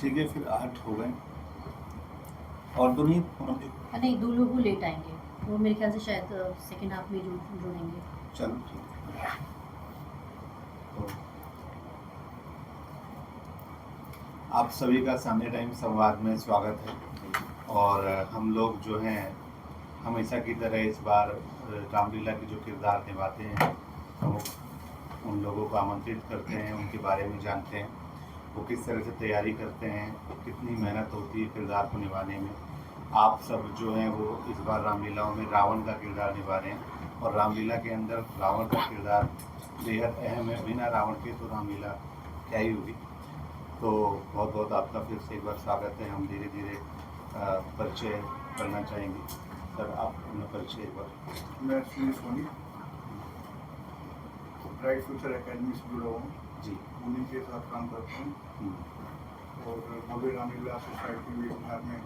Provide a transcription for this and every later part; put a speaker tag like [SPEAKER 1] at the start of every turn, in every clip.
[SPEAKER 1] ठीक है, फिर 8 हो गए और तो नहीं
[SPEAKER 2] नहीं, 2 लोग वो लेट आएंगे, वो मेरे ख्याल से शायद सेकंड हाफ में जुड़ेंगे।
[SPEAKER 1] चलो ठीक है। तो आप सभी का सामने टाइम संवाद में स्वागत है। और हम लोग जो हैं हमेशा की तरह इस बार रामलीला के जो किरदार निभाते हैं तो उन लोगों को आमंत्रित करते हैं, उनके बारे में जानते हैं, वो किस तरह से तैयारी करते हैं, कितनी मेहनत होती है किरदार को निभाने में। आप सब जो हैं वो इस बार रामलीलाओं में रावण का किरदार निभा रहे हैं और रामलीला के अंदर रावण का किरदार बेहद अहम है। बिना रावण के तो रामलीला क्या ही होगी। तो बहुत बहुत आपका फिर से एक बार स्वागत है। हम धीरे धीरे परिचय करना चाहेंगे। सर आप अपना परिचय एक बार।
[SPEAKER 3] मैं Shri Soni Bright Future Academy से जुड़ा हूँ
[SPEAKER 1] जी,
[SPEAKER 3] उन्हीं के साथ काम करता हूँ। और भव्य रामलीला सोसाइटी में बिहार में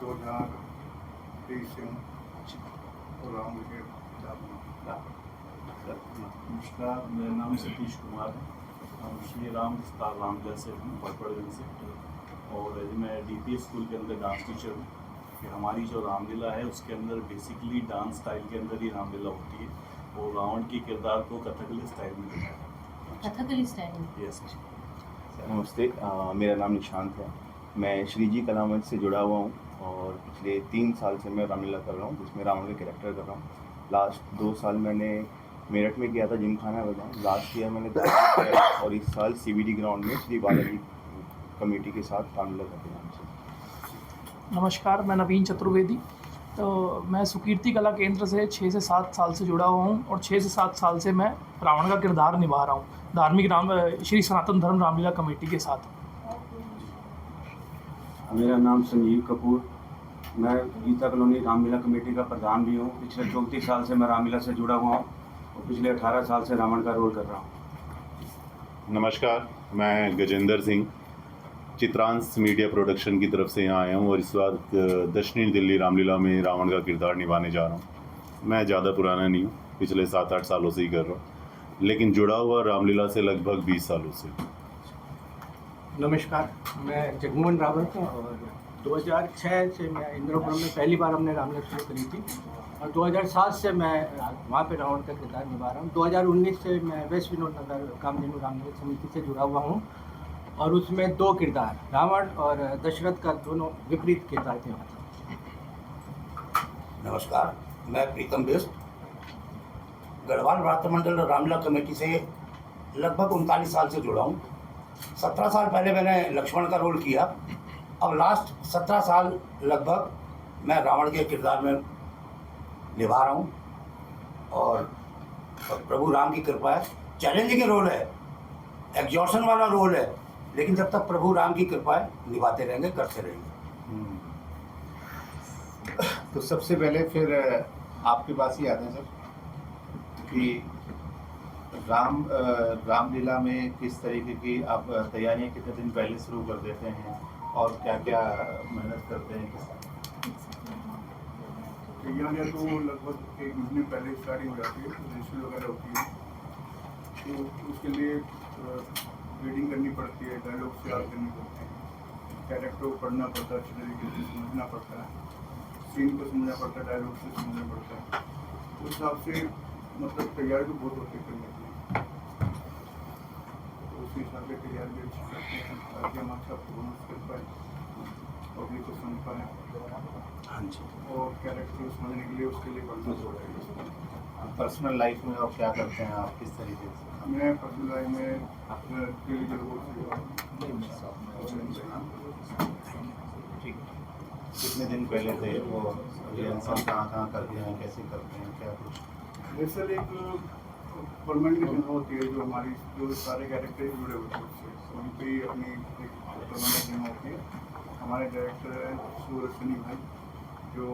[SPEAKER 3] 2023 से हूँ और राम के
[SPEAKER 4] नमस्कार, मेरा नाम सतीश कुमार है। हम श्री राम विस्तार रामलीला से हूँ बड़पड़गंज से। और मैं DPS स्कूल के अंदर डांस टीचर हूँ। कि हमारी जो रामलीला है उसके अंदर बेसिकली डांस स्टाइल के अंदर ही रामलीला होती है। और रावण के किरदार को कथकली स्टाइल में दिखाया है।
[SPEAKER 2] कथकली स्टाइल में?
[SPEAKER 4] यस।
[SPEAKER 5] नमस्ते, मेरा नाम निशांत है। मैं श्री जी कला मंच से जुड़ा हुआ हूँ और पिछले 3 साल से मैं रामलीला कर रहा हूँ, जिसमें रावण का कैरेक्टर कर रहा हूँ। लास्ट 2 साल मैंने मेरठ में किया था, जिमखाना बजाऊँ। लास्ट ईयर मैंने किया और इस साल CBD ग्राउंड में श्री बालाजी कमेटी के साथ रामलीला कर रहा हूँ।
[SPEAKER 6] नमस्कार, मैं नवीन चतुर्वेदी। तो मैं सुकीर्ति कला केंद्र से 6 से 7 साल से जुड़ा हुआ हूँ और 6 से 7 साल से मैं रावण का किरदार निभा रहा हूँ धार्मिक श्री सनातन धर्म रामलीला कमेटी के साथ।
[SPEAKER 7] मेरा नाम संजीव कपूर, मैं गीता कॉलोनी रामलीला कमेटी का प्रधान भी हूँ। पिछले 34 साल से मैं रामलीला से जुड़ा हुआ हूँ और पिछले 18 साल से रावण का रोल कर रहा हूँ।
[SPEAKER 8] नमस्कार, मैं गजेंद्र सिंह चित्रांश मीडिया प्रोडक्शन की तरफ से यहाँ आया हूँ और इस बार दक्षिणी दिल्ली रामलीला में रावण का किरदार निभाने जा रहा हूँ। मैं ज़्यादा पुराना नहीं हूँ, पिछले 7-8 सालों से ही कर रहा हूँ, लेकिन जुड़ा हुआ रामलीला से लगभग 20 सालों से।
[SPEAKER 9] नमस्कार, मैं जगमोहन रावत हूँ और 2006 से मैं इंद्रपुरम में पहली बार हमने रामलीला शुरू करी थी और 2007 से मैं वहाँ पे रावण का किरदार निभा रहा हूँ। 2019 से मैं वेस्ट विनोद नगर कामधेनु रामलीला समिति से जुड़ा हुआ हूँ और उसमें 2 किरदार रावण और दशरथ का दोनों विपरीत किरदार निभाता हूँ।
[SPEAKER 10] नमस्कार, मैं प्रीतम बिष्ट गढ़वाल भ्रातृमंडल रामलीला कमेटी से लगभग 39 साल से जुड़ा हूँ। 17 साल पहले मैंने लक्ष्मण का रोल किया। अब लास्ट 17 साल लगभग मैं रावण के किरदार में निभा रहा हूँ और प्रभु राम की कृपा है। चैलेंजिंग रोल है, एग्जॉर्शन वाला रोल है, लेकिन जब तक प्रभु राम की कृपा है निभाते रहेंगे, करते रहेंगे।
[SPEAKER 1] तो सबसे पहले फिर आपके पास ही आते हैं सर कि रामलीला में किस तरीके की आप तैयारियां कितने दिन पहले शुरू कर देते हैं और क्या क्या मेहनत करते हैं?
[SPEAKER 3] तैयारियाँ तो लगभग 1 महीने पहले स्टार्टिंग हो जाती है, रजिस्ट्री वगैरह होती है, तो उसके लिए रीडिंग करनी पड़ती है, डायलॉग से याद करनी पड़ते हैं, कैरेक्टर को पढ़ना पड़ता है, अच्छे तरीके से समझना पड़ता है, सीन को समझना पड़ता है, डायलॉग से समझना पड़ता है। उस हिसाब से मतलब तैयारी तो बहुत होती है करने के लिए, तो उसी हिसाब से तैयारी भी अच्छी करते हैं ताकि हम अच्छा परफॉर्मेंस कर पाए, पब्लिक को समझ पाए।
[SPEAKER 1] हाँ जी।
[SPEAKER 3] और कैरेक्टर को समझने के लिए उसके लिए पढ़ना पड़ता है।
[SPEAKER 1] पर्सनल लाइफ में और क्या करते हैं आप, किस तरीके से?
[SPEAKER 3] मैं पर्सनल लाइफ में डेली
[SPEAKER 1] ठीक। कितने दिन पहले थे वो रिहर्सल, कहाँ करते हैं, कैसे करते हैं, क्या कुछ?
[SPEAKER 3] दरअसल एक परमानेंट जगह होती है जो हमारी जो सारे कैरेक्टर जुड़े होते हैं उससे, वहीं पर ही अपनी एक परमानेंट जगह होती है। हमारे डायरेक्टर हैं सूरज सनी भाई, जो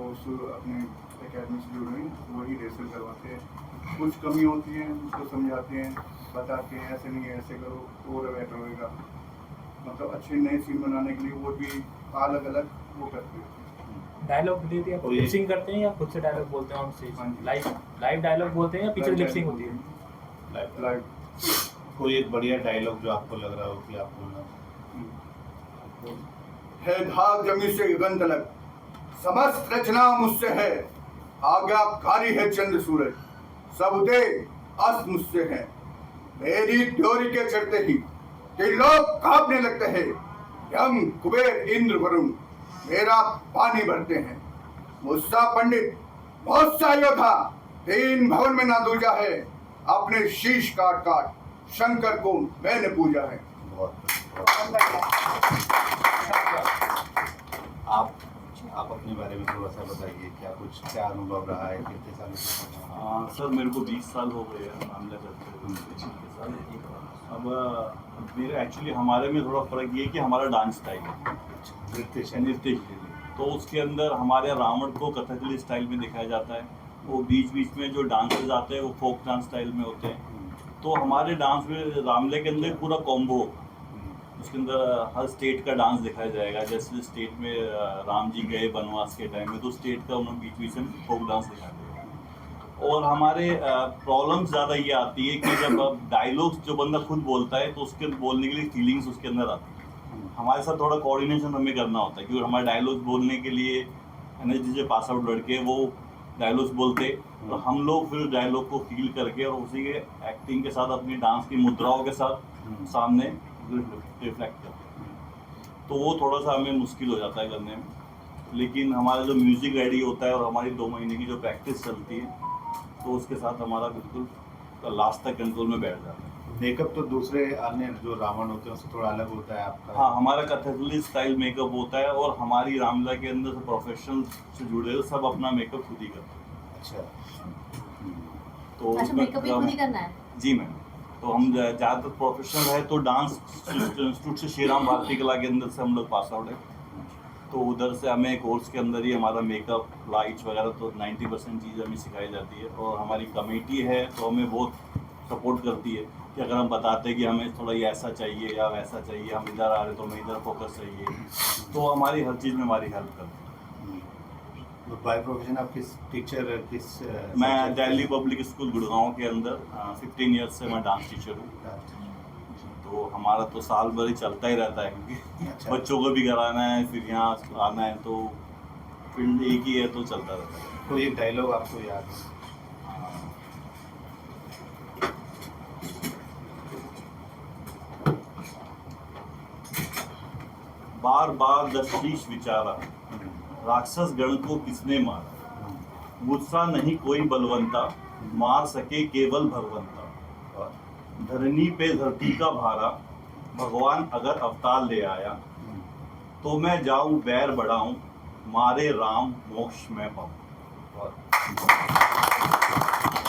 [SPEAKER 3] अपने एकेडमी से जुड़े हैं, वही रिहर्सल करवाते हैं। कुछ कमी होती है उसको समझाते हैं, बताते हैं ऐसे नहीं है, ऐसे करो तो और बेटर होएगा। मतलब अच्छे नए सीन बनाने के लिए वो भी अलग अलग वो करते हैं।
[SPEAKER 11] डायलॉग दे दिया, लिपसिंग करते हैं या खुद से डायलॉग बोलते हैं? हम लाइव डायलॉग बोलते हैं या पीछे लिपसिंग होती है?
[SPEAKER 1] लाइव। कोई एक बढ़िया डायलॉग जो आपको लग रहा हो कि आप बोलना?
[SPEAKER 3] है धाग जमी से गगन तलक, समस्त रचना मुझसे है, आज्ञाकारी है चंद्र सूरज, सब उदय अस्त मुझसे है। मेरी ड्योरी के चढ़ते ही त्रिलोक कांपने लगते हैं, यम कुबेर इंद्र वरुण मेरा पानी भरते हैं। मुस्सा पंडित मुस्सा योद्धा, तीन भवन में ना दूजा है, अपने शीश काट काट शंकर को मैंने पूजा है।
[SPEAKER 1] आप अपने बारे में थोड़ा सा बताइए, क्या अनुभव रहा है, कितने सालों से?
[SPEAKER 4] सर मेरे को 20 साल हो गए हैं मामला करते हुए। अब मेरे एक्चुअली हमारे में थोड़ा फ़र्क ये है कि हमारा डांस स्टाइल है नृत्य शैली, तो उसके अंदर हमारे रावण को कथकली स्टाइल में दिखाया जाता है। वो बीच बीच में जो डांसेस आते हैं वो फोक डांस स्टाइल में होते हैं। तो हमारे डांस में रामलीला के अंदर पूरा कॉम्बो, उसके अंदर हर स्टेट का डांस दिखाया जाएगा। जैसे स्टेट में राम जी गए वनवास के टाइम में, तो स्टेट का उन्होंने बीच बीच में फोक डांस दिखाया जाएगा। और हमारे प्रॉब्लम ज़्यादा ये आती है कि जब डायलॉग्स जो बंदा खुद बोलता है तो उसके बोलने के लिए फीलिंग्स उसके अंदर आती है। हमारे साथ थोड़ा कोऑर्डिनेशन हमें करना होता है, क्योंकि हमारे डायलॉग्स बोलने के लिए एनएसडी से पास आउट लड़के वो डायलॉग्स बोलते, और हम लोग फिर डायलॉग को फील करके और उसी के एक्टिंग के साथ अपनी डांस की मुद्राओं के साथ सामने रिफ्लेक्ट करते हैं। तो वो थोड़ा सा हमें मुश्किल हो जाता है करने में, लेकिन हमारा जो म्यूज़िक रेडी होता है और हमारी 2 महीने की जो प्रैक्टिस चलती है, तो उसके साथ हमारा बिल्कुल लास्ट तक कंट्रोल में बैठ जाता है।
[SPEAKER 1] मेकअप तो दूसरे अन्य जो रावण होते हैं उससे थोड़ा अलग होता है आपका?
[SPEAKER 4] हाँ, हमारा कथकली स्टाइल मेकअप होता है, और हमारी रामलीला के अंदर से प्रोफेशनल से जुड़े हुए सब अपना मेकअप खुद ही करते हैं।
[SPEAKER 1] अच्छा,
[SPEAKER 4] तो
[SPEAKER 2] मेकअप भी खुद ही करना है?
[SPEAKER 4] जी मैम। तो हम ज़्यादातर प्रोफेशनल है, तो डांस इंस्टीट्यूट से श्री राम भारती कला के अंदर से हम लोग पास आउट है, तो उधर से हमें कोर्स के अंदर ही हमारा मेकअप लाइट्स वगैरह तो 90% चीज़ हमें सिखाई जाती है। और हमारी कमेटी है तो हमें बहुत सपोर्ट करती है कि अगर हम बताते हैं कि हमें थोड़ा ये ऐसा चाहिए या वैसा चाहिए, हम इधर आ रहे तो हमें इधर फोकस चाहिए, तो हमारी हर चीज़ में हमारी हेल्प करती है।
[SPEAKER 1] बाय प्रोफेशन आप किस टीचर किस?
[SPEAKER 4] मैं दिल्ली पब्लिक स्कूल गुड़गांव के अंदर 15 ईयर्स से मैं डांस टीचर हूँ। तो हमारा तो साल भर ही चलता ही रहता है, क्योंकि बच्चों को भी कराना है, फिर यहाँ आना है, तो फील्ड एक ही है तो चलता रहता है।
[SPEAKER 1] तो एक डायलॉग आपको याद है?
[SPEAKER 4] बार बार दशरीश विचारा, राक्षस गण को किसने मारा, मुझसा नहीं कोई बलवंता, मार सके केवल भगवंता, धरनी पे धरती का भारा, भगवान अगर अवतार ले आया, तो मैं जाऊं बैर बढ़ाऊं, मारे राम मोक्ष में पाऊं।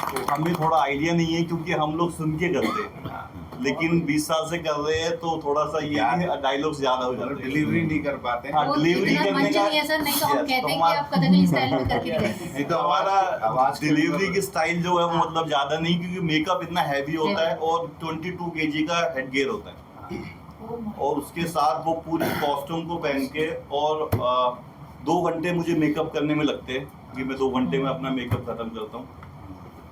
[SPEAKER 4] तो हमें थोड़ा आइडिया नहीं है, क्योंकि हम लोग सुन के करते हैं, लेकिन 20 साल से कर रहे हैं, तो थोड़ा सा ये डायलॉग्स ज्यादा हो जाते हैं,
[SPEAKER 1] डिलीवरी नहीं कर पाते।
[SPEAKER 4] हाँ, डिलीवरी करने का
[SPEAKER 2] सर, नहीं तो हम कहते हैं कि आप कथकली स्टाइल में करके दिखाइए।
[SPEAKER 4] नहीं तो हमारा डिलीवरी की स्टाइल जो है वो मतलब ज्यादा नहीं, क्योंकि मेकअप इतना हैवी होता है और 22 kg का हेड गियर होता है, और उसके साथ वो पूरी कॉस्ट्यूम को पहन के, और 2 घंटे मुझे मेकअप करने में लगते हैं, कि मैं 2 घंटे में अपना मेकअप खत्म करता हूँ।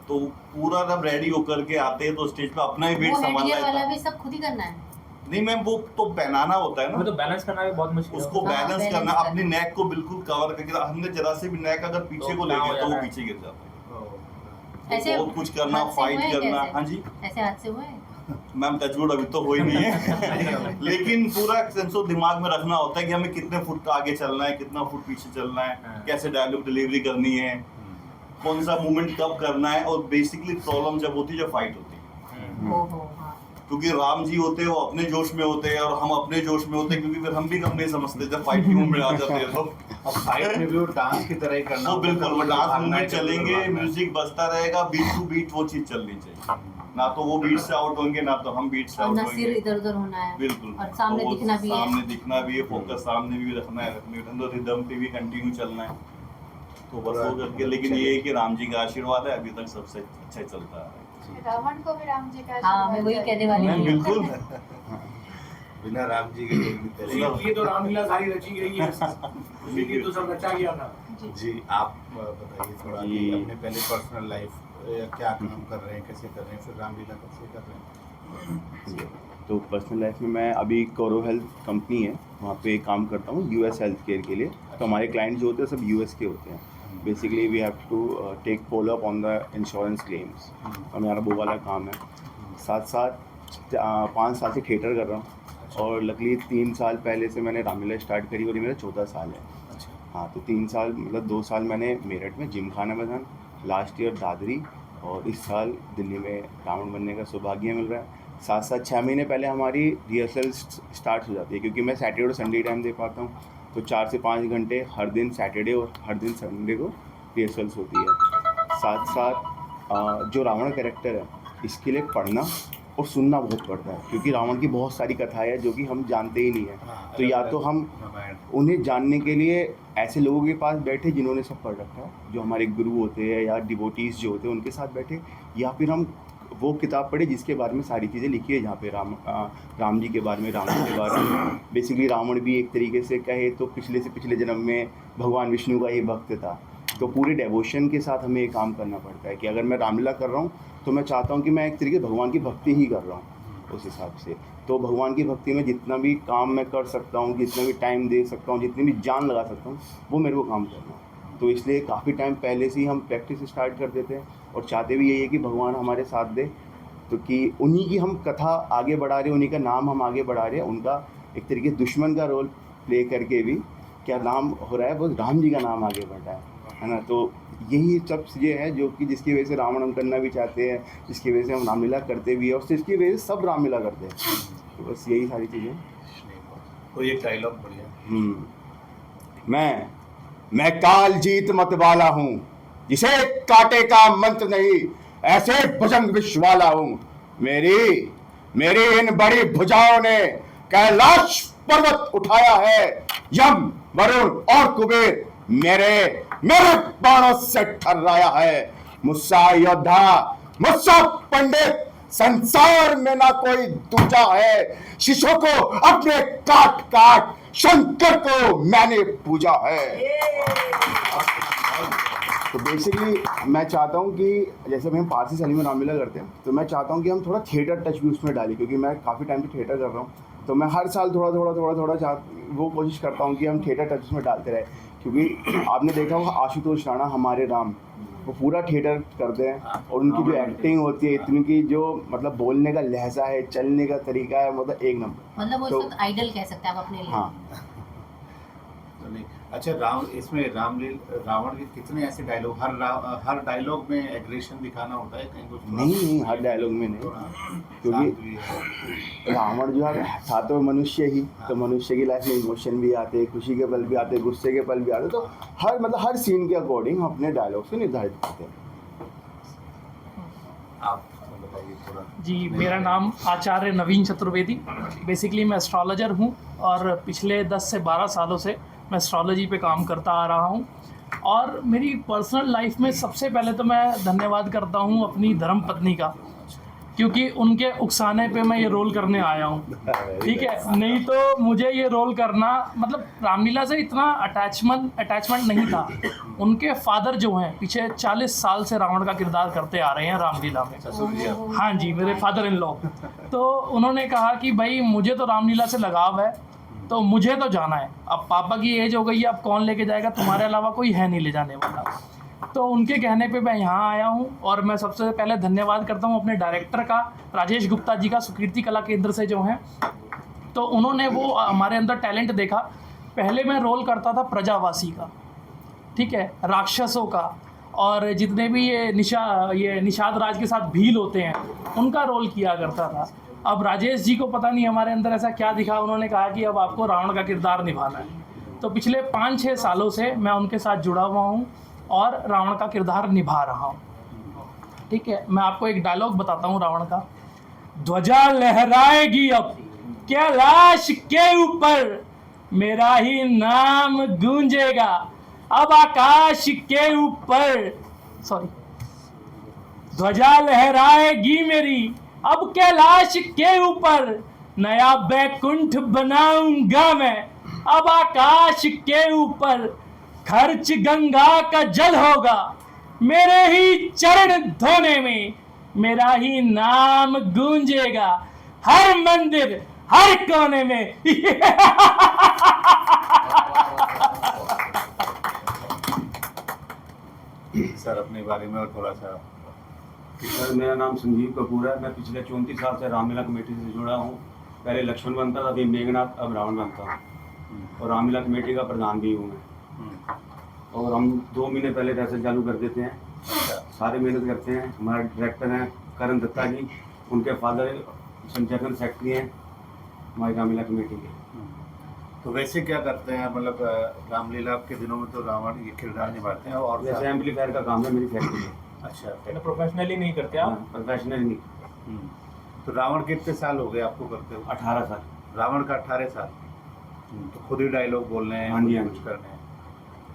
[SPEAKER 4] तो पूरा जब रेडी होकर के आते हैं तो स्टेज पे अपना ही वेट संभालना
[SPEAKER 2] वाला भी सब खुद ही करना है?
[SPEAKER 4] नहीं मैम, वो तो पहनाना होता है ना,
[SPEAKER 11] तो बैलेंस करना भी बहुत मुश्किल है।
[SPEAKER 4] उसको बैलेंस करना, अपनी नेक को बिल्कुल कवर करके, हमने जरा से भी नेक अगर पीछे को ले गया तो वो पीछे गिर जाता है।
[SPEAKER 2] ऐसे
[SPEAKER 4] बहुत कुछ करना, फाइट करना। हाँ जी,
[SPEAKER 2] ऐसे हाथ से हुए?
[SPEAKER 4] मैम टचवुड अभी तो हो ही नहीं है लेकिन पूरा सेंस ऑफ दिमाग में रखना होता है कि हमें कितने फुट आगे चलना है, कितना फुट पीछे चलना है, कैसे डायलॉग डिलीवरी करनी है, कौन सा मूवमेंट कब करना है। और बेसिकली प्रॉब्लम जब होती है, जब फाइट होती है, क्योंकि राम जी होते हैं वो अपने जोश में होते हैं और हम अपने जोश में होते हैं, क्योंकि फिर हम भी कम नहीं समझते जब फाइट की मूवमेंट आ जाती है। तो
[SPEAKER 1] अब फाइट में भी वो डांस की तरह ही करना,
[SPEAKER 4] वो बिल्कुल वो डांस मूवमेंट चलेंगे, म्यूजिक बजता रहेगा, बीट टू बीट वो चीज चलनी चाहिए, ना तो वो बीट से आउट होंगे, ना तो हम बीट से आउट होंगे।
[SPEAKER 2] सिर इधर उधर होना है,
[SPEAKER 4] बिल्कुल,
[SPEAKER 2] और सामने दिखना भी है,
[SPEAKER 4] सामने दिखना भी है, फोकस सामने भी रखना है, तो रिदम पे भी कंटिन्यू चलना है, तो बस हो करके। लेकिन ये है कि राम जी का आशीर्वाद है, अभी तक सबसे अच्छा चलता है।
[SPEAKER 12] रावण को भी राम जी का
[SPEAKER 2] हाँ, मैं वही कहने वाली हूँ।
[SPEAKER 4] बिल्कुल
[SPEAKER 1] बिना राम जी के
[SPEAKER 3] ये तो रामलीला सारी रची गई है, उसी की तो सब रचा गया था।
[SPEAKER 1] जी, आप बताइए थोड़ा कि अपने पहले पर्सनल लाइफ क्या काम कर रहे हैं, कैसे कर रहे हैं, फिर रामलीला कैसे कर रहे हैं?
[SPEAKER 5] तो पर्सनल लाइफ में मैं अभी कोरो हेल्थ कंपनी है, वहाँ पे काम करता हूँ US हेल्थ केयर के लिए। तो हमारे क्लाइंट जो होते हैं सब US के होते हैं। Basically we have to take follow up on the insurance claims, हमारा वो वाला काम है। साथ साथ 5 साल से थिएटर कर रहा हूँ और लकीली 3 साल पहले से मैंने रामलीला स्टार्ट करी और ये मेरा 14 साल है। हाँ, तो 3 साल मतलब 2 साल मैंने मेरठ में जिम खाना मैदान, लास्ट ईयर दादरी, और इस साल दिल्ली में रावण बनने का सौभाग्य मिल रहा है। साथ साथ 6 महीने पहले हमारी रिहर्सल स्टार्ट हो जाती है, क्योंकि मैं सैटरडे और संडे टाइम दे पाता हूँ। तो 4 से 5 घंटे हर दिन सैटरडे और हर दिन संडे को रिहर्सल्स होती है। साथ साथ जो रावण कैरेक्टर है इसके लिए पढ़ना और सुनना बहुत पड़ता है, क्योंकि रावण की बहुत सारी कथाएं हैं जो कि हम जानते ही नहीं हैं। तो या तो हम उन्हें जानने के लिए ऐसे लोगों के पास बैठे जिन्होंने सब पढ़ रखा है, जो हमारे गुरु होते हैं या डिवोटीज़ जो होते हैं उनके साथ बैठे, या फिर हम वो किताब पढ़े जिसके बारे में सारी चीज़ें लिखी है, जहाँ पे राम जी के बारे में, रावण के बारे में। बेसिकली रावण भी एक तरीके से कहे तो पिछले से पिछले जन्म में भगवान विष्णु का ही भक्त था। तो पूरे डेवोशन के साथ हमें ये काम करना पड़ता है कि अगर मैं रामलीला कर रहा हूँ तो मैं चाहता हूँ कि मैं एक तरीके भगवान की भक्ति ही कर रहा हूँ उस हिसाब से। तो भगवान की भक्ति में जितना भी काम मैं कर सकता हूँ, जितना भी टाइम दे सकता हूँ, जितनी भी जान लगा सकता हूँ, वो मेरे को काम करना है। तो इसलिए काफ़ी टाइम पहले से ही हम प्रैक्टिस स्टार्ट कर देते हैं और चाहते भी यही है कि भगवान हमारे साथ दे, तो कि उन्हीं की हम कथा आगे बढ़ा रहे हैं, उन्हीं का नाम हम आगे बढ़ा रहे हैं। उनका एक तरीके दुश्मन का रोल प्ले करके भी क्या नाम हो रहा है, वो राम जी का नाम आगे बढ़ रहा है ना। तो यही सब चीज़ें हैं जो कि जिसकी वजह से रावण हम करना भी चाहते हैं, जिसकी वजह से हम रामलीला करते भी हैं और जिसकी वजह से सब रामलीला करते हैं। तो बस यही सारी चीज़ें।
[SPEAKER 1] कोई एक डायलॉग बढ़िया।
[SPEAKER 5] मैं काल जीत मत वाला हूँ, जिसे काटे का मंत्र नहीं, ऐसे भुजंग विश्व वाला हूँ। मेरी इन बड़ी भुजाओं ने कैलाश पर्वत उठाया है। यम, वरुण और कुबेर मेरे बाणों से ठर्राया है। मुझसा योद्धा, मुझसा पंडित संसार में ना कोई दूजा है। शिशों को अपने काट काट शंकर को मैंने पूजा है। तो बेसिकली मैं चाहता हूँ कि जैसे हम पारसी शैली में रामलीला करते हैं, तो मैं चाहता हूँ कि हम थोड़ा थिएटर टच भी उसमें डालें, क्योंकि मैं काफ़ी टाइम से थिएटर कर रहा हूँ। तो मैं हर साल थोड़ा वो कोशिश करता हूँ कि हम थिएटर टच उसमें डालते रहे, क्योंकि आपने देखा होगा आशुतोष राणा हमारे राम, वो पूरा थिएटर करते हैं और उनकी जो एक्टिंग होती है, इतनी की जो मतलब बोलने का लहजा है, चलने का तरीका है, मतलब एक नंबर।
[SPEAKER 2] मतलब वो
[SPEAKER 5] तो,
[SPEAKER 2] इस वक्त आइडल कह सकते हैं आप अपने लिए।
[SPEAKER 5] हाँ।
[SPEAKER 1] तो नहीं, अच्छा इसमें रावण के कितने ऐसे डायलॉग, हर डायलॉग में एग्रेशन दिखाना होता है कहीं कुछ?
[SPEAKER 5] नहीं, हर डायलॉग में नहीं, क्योंकि रावण जो है था तो मनुष्य ही, तो मनुष्य की लाइफ में इमोशन भी आते हैं, खुशी के पल भी आते हैं, गुस्से के पल भी आते हैं। तो हर सीन के अकॉर्डिंग हम अपने डायलॉग से निर्धारित करते हैं।
[SPEAKER 1] आप बताइए थोड़ा।
[SPEAKER 6] जी, मेरा नाम आचार्य नवीन चतुर्वेदी। बेसिकली मैं एस्ट्रोलॉजर हूँ और पिछले 10 से 12 सालों से मैं एस्ट्रोलॉजी पे काम करता आ रहा हूँ। और मेरी पर्सनल लाइफ में सबसे पहले तो मैं धन्यवाद करता हूँ अपनी धर्मपत्नी का, क्योंकि उनके उकसाने पे मैं ये रोल करने आया हूँ। ठीक है, नहीं तो मुझे ये रोल करना मतलब रामलीला से इतना अटैचमेंट नहीं था। उनके फादर जो हैं पीछे 40 साल से रावण का किरदार करते आ रहे हैं रामलीला में। हाँ जी, मेरे फादर इन लॉ। तो उन्होंने कहा कि भाई मुझे तो रामलीला से लगाव है, तो मुझे तो जाना है। अब पापा की एज हो गई है, अब कौन लेके जाएगा, तुम्हारे अलावा कोई है नहीं ले जाने वाला। तो उनके कहने पे मैं यहाँ आया हूँ और मैं सबसे पहले धन्यवाद करता हूँ अपने डायरेक्टर का, राजेश गुप्ता जी का, सुकीर्ति कला केंद्र से जो हैं। तो उन्होंने वो हमारे अंदर टैलेंट देखा। पहले मैं रोल करता था प्रजावासी का, ठीक है, राक्षसों का, और जितने भी ये निषाद राज के साथ भील होते हैं उनका रोल किया करता था। अब राजेश जी को पता नहीं हमारे अंदर ऐसा क्या दिखा, उन्होंने कहा कि अब आपको रावण का किरदार निभाना है। तो पिछले 5-6 सालों से मैं उनके साथ जुड़ा हुआ हूँ और रावण का किरदार निभा रहा हूँ। ठीक है, मैं आपको एक डायलॉग बताता हूँ रावण का। ध्वजा लहराएगी अब कैलाश के ऊपर, मेरा ही नाम गूंजेगा अब आकाश के ऊपर। सॉरी, ध्वजा लहराएगी मेरी अब कैलाश के ऊपर, नया बैकुंठ बनाऊंगा मैं अब आकाश के ऊपर। खर्च गंगा का जल होगा मेरे ही चरण धोने में, मेरा ही नाम गूंजेगा हर मंदिर हर कोने में।
[SPEAKER 1] सर अपने बारे में और थोड़ा सा।
[SPEAKER 7] सर मेरा नाम संजीव कपूर है। मैं पिछले 34 साल से रामलीला कमेटी से जुड़ा हूँ। पहले लक्ष्मण बनता था, अभी मेघनाथ, अब रावण बनता हूँ और रामलीला कमेटी का प्रधान भी हूँ मैं। और हम 2 महीने पहले रिहर्सल चालू कर देते हैं, सारे मेहनत करते हैं। हमारे डायरेक्टर हैं करण दत्ता जी, उनके फादर संचालन सेक्रेटरी हैं हमारी रामलीला कमेटी के।
[SPEAKER 1] तो वैसे क्या करते हैं, मतलब रामलीला के दिनों में तो रावण ये किरदार निभाते हैं और
[SPEAKER 7] वैसे एम्पलीफायर का काम है मेरी फैक्ट्री में।
[SPEAKER 1] अच्छा,
[SPEAKER 11] पहले प्रोफेशनली नहीं करते आप?
[SPEAKER 7] प्रोफेशनल नहीं।
[SPEAKER 1] तो रावण कितने साल हो गए आपको करते हुए?
[SPEAKER 7] 18 साल।
[SPEAKER 1] रावण का 18 साल। तो खुद ही डायलॉग बोल रहे हैं,
[SPEAKER 7] हाँ जी,
[SPEAKER 1] कुछ कर रहे हैं।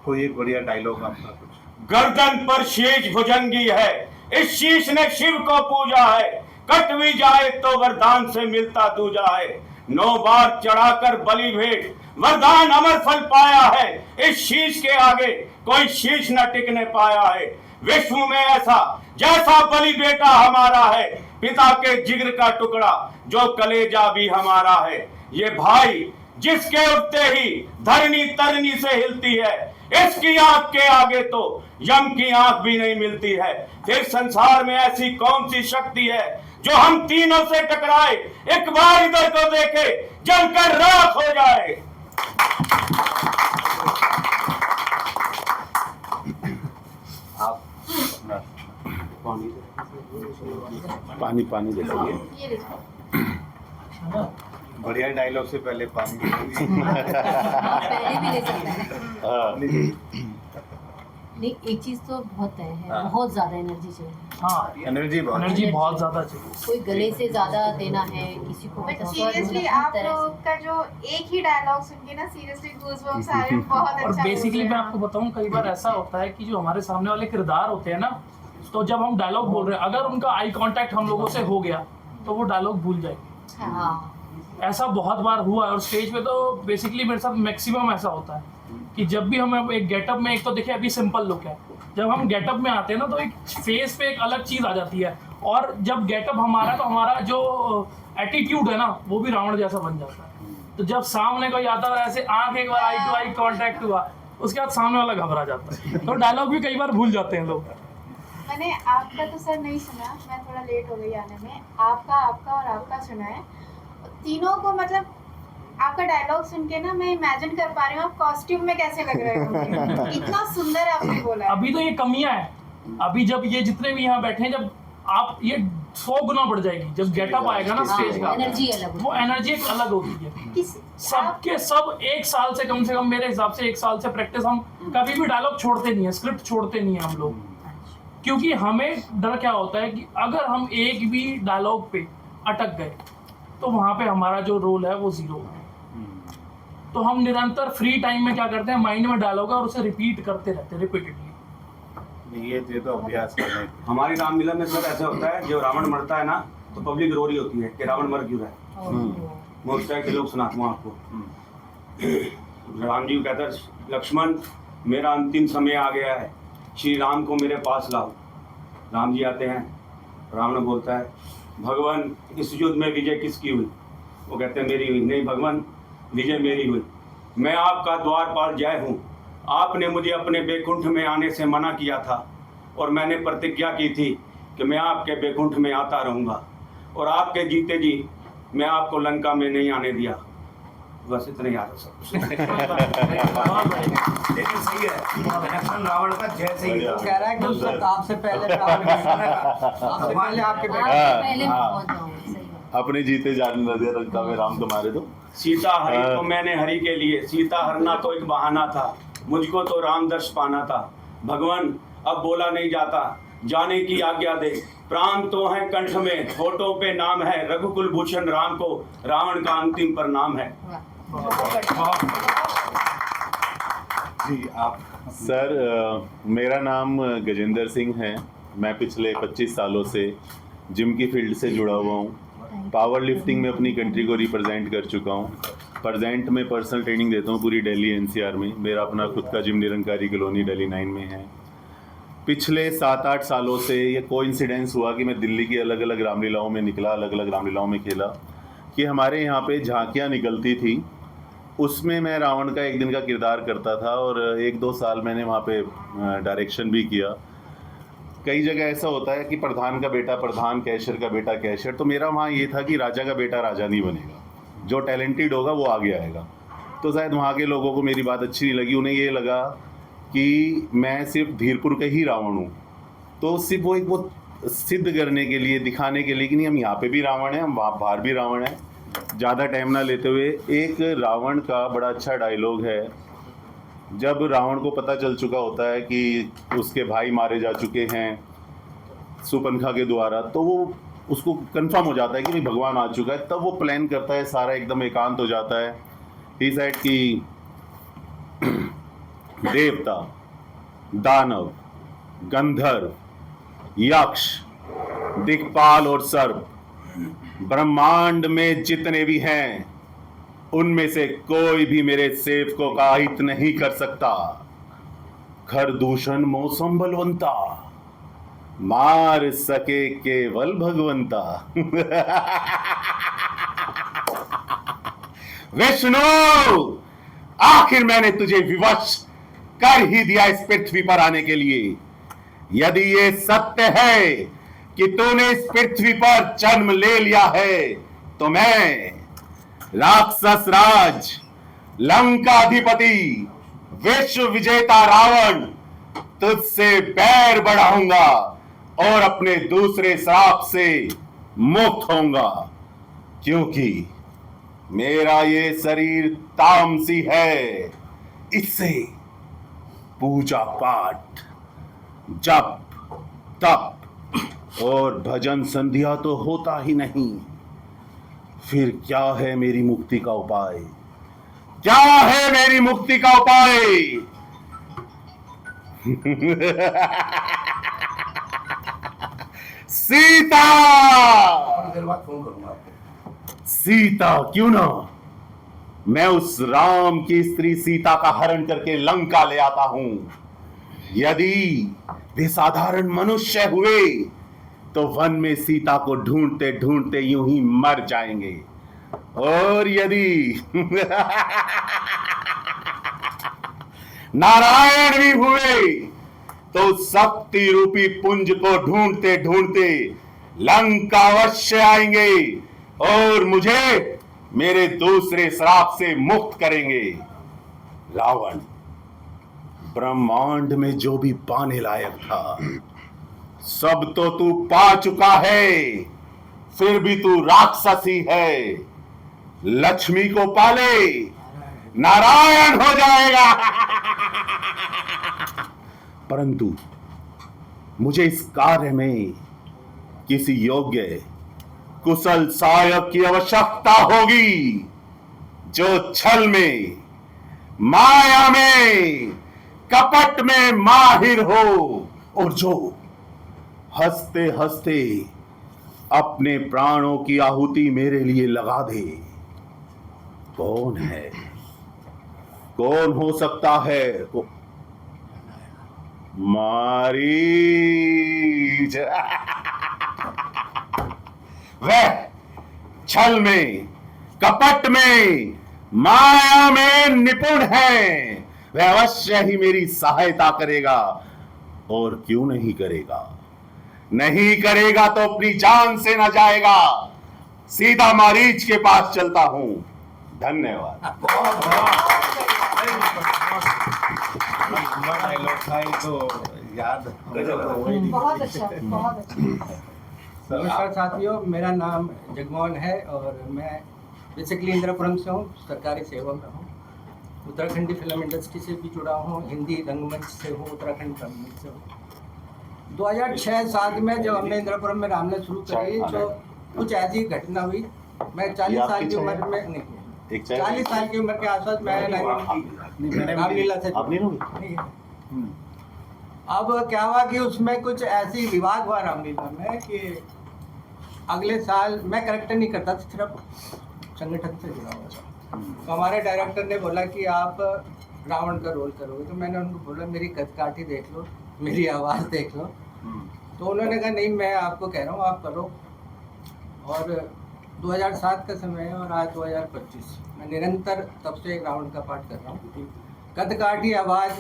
[SPEAKER 1] कोई एक बढ़िया डायलॉग आपका कुछ।
[SPEAKER 7] गर्दन पर शीश भुजंगी है, इस शीश ने शिव को पूजा है, कट भी जाए तो वरदान से मिलता दूजा है। 9 बार चढ़ाकर बलि भेंट वरदान अमर फल पाया है, इस शीश के आगे कोई शीश न टिकने पाया है। विश्व में ऐसा जैसा बलि बेटा हमारा है, पिता के जिगर का टुकड़ा जो कलेजा भी हमारा है। ये भाई जिसके उठते ही धरनी तरनी से हिलती है, इसकी आंख के आगे तो यम की आंख भी नहीं मिलती है। फिर संसार में ऐसी कौन सी शक्ति है जो हम तीनों से टकराए, एक बार इधर को देखे जलकर राख हो जाए।
[SPEAKER 1] आप
[SPEAKER 8] पानी पानी दे दीजिए।
[SPEAKER 2] ये देखो
[SPEAKER 1] बढ़िया डायलॉग से पहले पानी
[SPEAKER 2] पहले भी ले सकते हैं।
[SPEAKER 8] हाँ,
[SPEAKER 2] नहीं, एक चीज तो बहुत तय है,
[SPEAKER 1] हाँ।
[SPEAKER 2] बहुत ज्यादा एनर्जी चाहिए।
[SPEAKER 6] हाँ,
[SPEAKER 1] एनर्जी बहुत
[SPEAKER 6] एनर्जी बहुत ज़्यादा चाहिए।
[SPEAKER 2] कोई गले से ज्यादा देना है, किसी को
[SPEAKER 12] बट
[SPEAKER 2] मतलब
[SPEAKER 12] सीरियसली
[SPEAKER 2] हर
[SPEAKER 12] आप
[SPEAKER 2] तरह
[SPEAKER 12] लोग का जो एक ही डायलॉग सुन के ना सीरियसली गूज़बम्स आ रहे हैं, बहुत
[SPEAKER 6] और
[SPEAKER 12] अच्छा।
[SPEAKER 6] बेसिकली मैं आपको बताऊं, कई बार ऐसा होता है कि जो हमारे सामने वाले किरदार होते हैं ना, तो जब हम डायलॉग बोल रहे हैं, अगर उनका आई कांटेक्ट हम लोगों से हो गया तो वो डायलॉग भूल जाएंगे।
[SPEAKER 2] हाँ,
[SPEAKER 6] ऐसा बहुत बार हुआ है और स्टेज पे तो बेसिकली मेरे साथ मैक्सिमम ऐसा होता है कि जब भी हम एक गेटअप में, एक तो देखिए अभी सिंपल लुक है, जब हम गेटअप में आते हैं ना तो एक फेस पे एक अलग चीज़ आ जाती है, और जब गेटअप हमारा तो हमारा जो एटीट्यूड है ना वो भी रावण जैसा बन जाता है। तो जब सामने कोई आता है, ऐसे आंख एक बार आई टू आई कांटेक्ट हुआ, उसके बाद सामने वाला घबरा जाता है, तो डायलॉग भी कई बार भूल जाते हैं लोग।
[SPEAKER 12] मैंने आपका तो सर नहीं सुना, मैं थोड़ा लेट हो गई आने में। आपका और आपका सुना है, तीनों को मतलब आपका डायलॉग सुन के ना मैं इमेजिन कर पा रही हूँ आप कॉस्ट्यूम में कैसे लग रहे होंगे। इतना सुंदर आपने बोला है।
[SPEAKER 6] अभी तो ये कमियां हैं, अभी जब ये जितने भी यहाँ बैठे हैं, जब आप ये 100 गुना बढ़ जाएगी जब गेटअप आएगा ना स्टेज का,
[SPEAKER 2] एनर्जी अलग
[SPEAKER 6] वो एनर्जी एक अलग होती है।
[SPEAKER 12] किस
[SPEAKER 6] सबके सब 1 साल से कम मेरे हिसाब से 1 साल से प्रैक्टिस, हम कभी भी डायलॉग छोड़ते नहीं है, स्क्रिप्ट छोड़ते नहीं है हम लोग, क्योंकि हमें डर क्या होता है कि अगर हम एक भी डायलॉग पे अटक गए तो वहाँ पे हमारा जो रोल है वो 0 है। तो हम निरंतर फ्री टाइम में क्या करते हैं, माइंड में डायलॉग है और उसे रिपीट करते रहते हैं रिपीटेडली।
[SPEAKER 1] ये तो अभ्यास करना है।
[SPEAKER 7] हमारी रामलीला में सर ऐसा होता है, जब रावण मरता है ना तो पब्लिक रो रही होती है कि रावण मर क्यों रहा है। मैं उस टाइम के लोग सुनाता हूँ आपको। राम जी कहता है, लक्ष्मण मेरा अंतिम समय आ गया है, श्री राम को मेरे पास लाओ। राम जी आते हैं, रावण बोलता है, भगवान इस युद्ध में विजय किसकी हुई? वो कहते हैं मेरी हुई। नहीं भगवान, विजय मेरी हुई। मैं आपका द्वारपाल जय हूँ। आपने मुझे अपने बैकुंठ में आने से मना किया था और मैंने प्रतिज्ञा की थी कि मैं आपके बैकुंठ में आता रहूँगा, और आपके जीते जी मैं आपको लंका में नहीं आने दिया। बस इतना याद है सब।
[SPEAKER 10] लेकिन सही है, कनेक्शन रावण का जैसे ही
[SPEAKER 9] वो कह रहा है कि उससे आपसे पहले रावण आपसे पहले आपके बेटे
[SPEAKER 2] पहले मैं पहुंच जाऊंगी। सही बात।
[SPEAKER 8] अपने जीते जाने न दे रखा में राम तुम्हारे तो।
[SPEAKER 7] सीता हरी तो मैंने हरि के लिए, सीता हरना तो एक बहाना था, मुझको तो राम दर्श पाना था। भगवान अब बोला नहीं जाता, जाने की आज्ञा दे। प्राण तो है कंठ में, होठों पे नाम है, रघुकुल भूषण राम को रावण का अंतिम परिणाम है।
[SPEAKER 1] जी आप।
[SPEAKER 8] सर मेरा नाम गजेंद्र सिंह है। मैं पिछले 25 सालों से जिम की फील्ड से जुड़ा हुआ हूँ। पावर लिफ्टिंग में अपनी कंट्री को रिप्रेजेंट कर चुका हूँ। प्रेजेंट में पर्सनल ट्रेनिंग देता हूँ पूरी दिल्ली एनसीआर में। मेरा अपना खुद का जिम निरंकारी कॉलोनी दिल्ली 9 में है। पिछले 7-8 सालों से ये कोइंसिडेंस हुआ कि मैं दिल्ली की अलग अलग रामलीलाओं में निकला, अलग अलग रामलीलाओं में खेला, कि हमारे यहाँ पे झांकियाँ निकलती थी। उसमें मैं रावण का एक दिन का किरदार करता था और 1-2 साल मैंने वहाँ पे डायरेक्शन भी किया। कई जगह ऐसा होता है कि प्रधान का बेटा प्रधान, कैशियर का बेटा कैशियर। तो मेरा वहाँ ये था कि राजा का बेटा राजा नहीं बनेगा, जो टैलेंटेड होगा वो आगे आएगा। तो शायद वहाँ के लोगों को मेरी बात अच्छी नहीं लगी, उन्हें ये लगा कि मैं सिर्फ धीरपुर का ही रावण हूँ। तो सिर्फ वो सिद्ध करने के लिए, दिखाने के लिए कि नहीं हम यहाँ पे भी रावण हैं, हम बाहर भी रावण हैं। ज़्यादा टाइम ना लेते हुए, एक रावण का बड़ा अच्छा डायलॉग है, जब रावण को पता चल चुका होता है कि उसके भाई मारे जा चुके हैं सुपनखा के द्वारा, तो वो उसको कंफर्म हो जाता है कि भाई भगवान आ चुका है। तब वो प्लान करता है, सारा एकदम एकांत हो जाता है। ही सेड कि देवता, दानव, गंधर्व, यक्ष, दिक्पाल और सर्प, ब्रह्मांड में जितने भी हैं उनमें से कोई भी मेरे सेवकों का हित नहीं कर सकता। खरदूषण मौसम बलवंता, मार सके केवल भगवंता। विष्णु, आखिर मैंने तुझे विवश कर ही दिया इस पृथ्वी पर आने के लिए। यदि ये सत्य है कि तूने इस पृथ्वी पर जन्म ले लिया है, तो मैं राक्षस राज, लंकाधिपति, विश्व विजेता रावण तुझसे बैर बढ़ाऊंगा और अपने दूसरे श्राप से मुक्त होऊंगा, क्योंकि मेरा ये शरीर तामसी है। इससे पूजा पाठ, जप, तप और भजन संध्या तो होता ही नहीं। फिर क्या है मेरी मुक्ति का उपाय? क्या है मेरी मुक्ति का उपाय? सीता!
[SPEAKER 10] देर बाद फोन करूंगा।
[SPEAKER 8] सीता क्यों ना, मैं उस राम की स्त्री सीता का हरण करके लंका ले आता हूं। यदि वे साधारण मनुष्य हुए तो वन में सीता को ढूंढते ढूंढते यूं ही मर जाएंगे, और यदि नारायण भी हुए तो शक्ति रूपी पुंज को ढूंढते ढूंढते लंका अवश्य आएंगे और मुझे मेरे दूसरे श्राप से मुक्त करेंगे। रावण, ब्रह्मांड में जो भी पाने लायक था सब तो तू पा चुका है, फिर भी तू राक्षसी है। लक्ष्मी को पाले, नारायण हो जाएगा। परंतु मुझे इस कार्य में किसी योग्य, कुशल सहायक की आवश्यकता होगी, जो छल में, माया में, कपट में माहिर हो और जो हंसते हंसते अपने प्राणों की आहुति मेरे लिए लगा दे। कौन है? कौन हो सकता है? मारीच। वह छल में, कपट में, माया में निपुण है। वह अवश्य ही मेरी सहायता करेगा, और क्यों नहीं करेगा? नहीं करेगा तो अपनी जान से न जाएगा। सीधा मारीच के पास चलता हूं। धन्यवाद।
[SPEAKER 1] डायलॉग था ये तो याद।
[SPEAKER 12] बहुत अच्छा, बहुत अच्छा।
[SPEAKER 9] नमस्कार साथियों, मेरा नाम जगमोहन है और मैं बेसिकली इंद्रपुरम से हूँ, सरकारी सेवा में हूँ। उत्तराखंडी फिल्म इंडस्ट्री से भी जुड़ा हूँ, हिंदी रंगमंच से हूँ, उत्तराखंड रंगमंच से हूँ। 2006-7 में जब हमने इंद्रपुरम में रामलीला शुरू करी तो कुछ ऐसी घटना हुई। मैं 40 साल की उम्र में नहीं, 40 साल की उम्र के आसपास मैं रामलीला से अब क्या हुआ कि उसमें कुछ ऐसी विवाद हुआ रामलीला में कि अगले साल मैं करेक्टर नहीं करता था, सिर्फ संगठन से जुड़ा हुआ था। तो हमारे डायरेक्टर ने बोला कि आप रावण का रोल करोगे। तो मैंने उनको बोला मेरी कदकाठी देख लो, मेरी आवाज़ देख लो। तो उन्होंने कहा नहीं, मैं आपको कह रहा हूँ आप करो। और 2007 का समय है और आज 2025, मैं निरंतर तब से रावण का पाठ कर रहा हूँ। कदकाठी आवाज़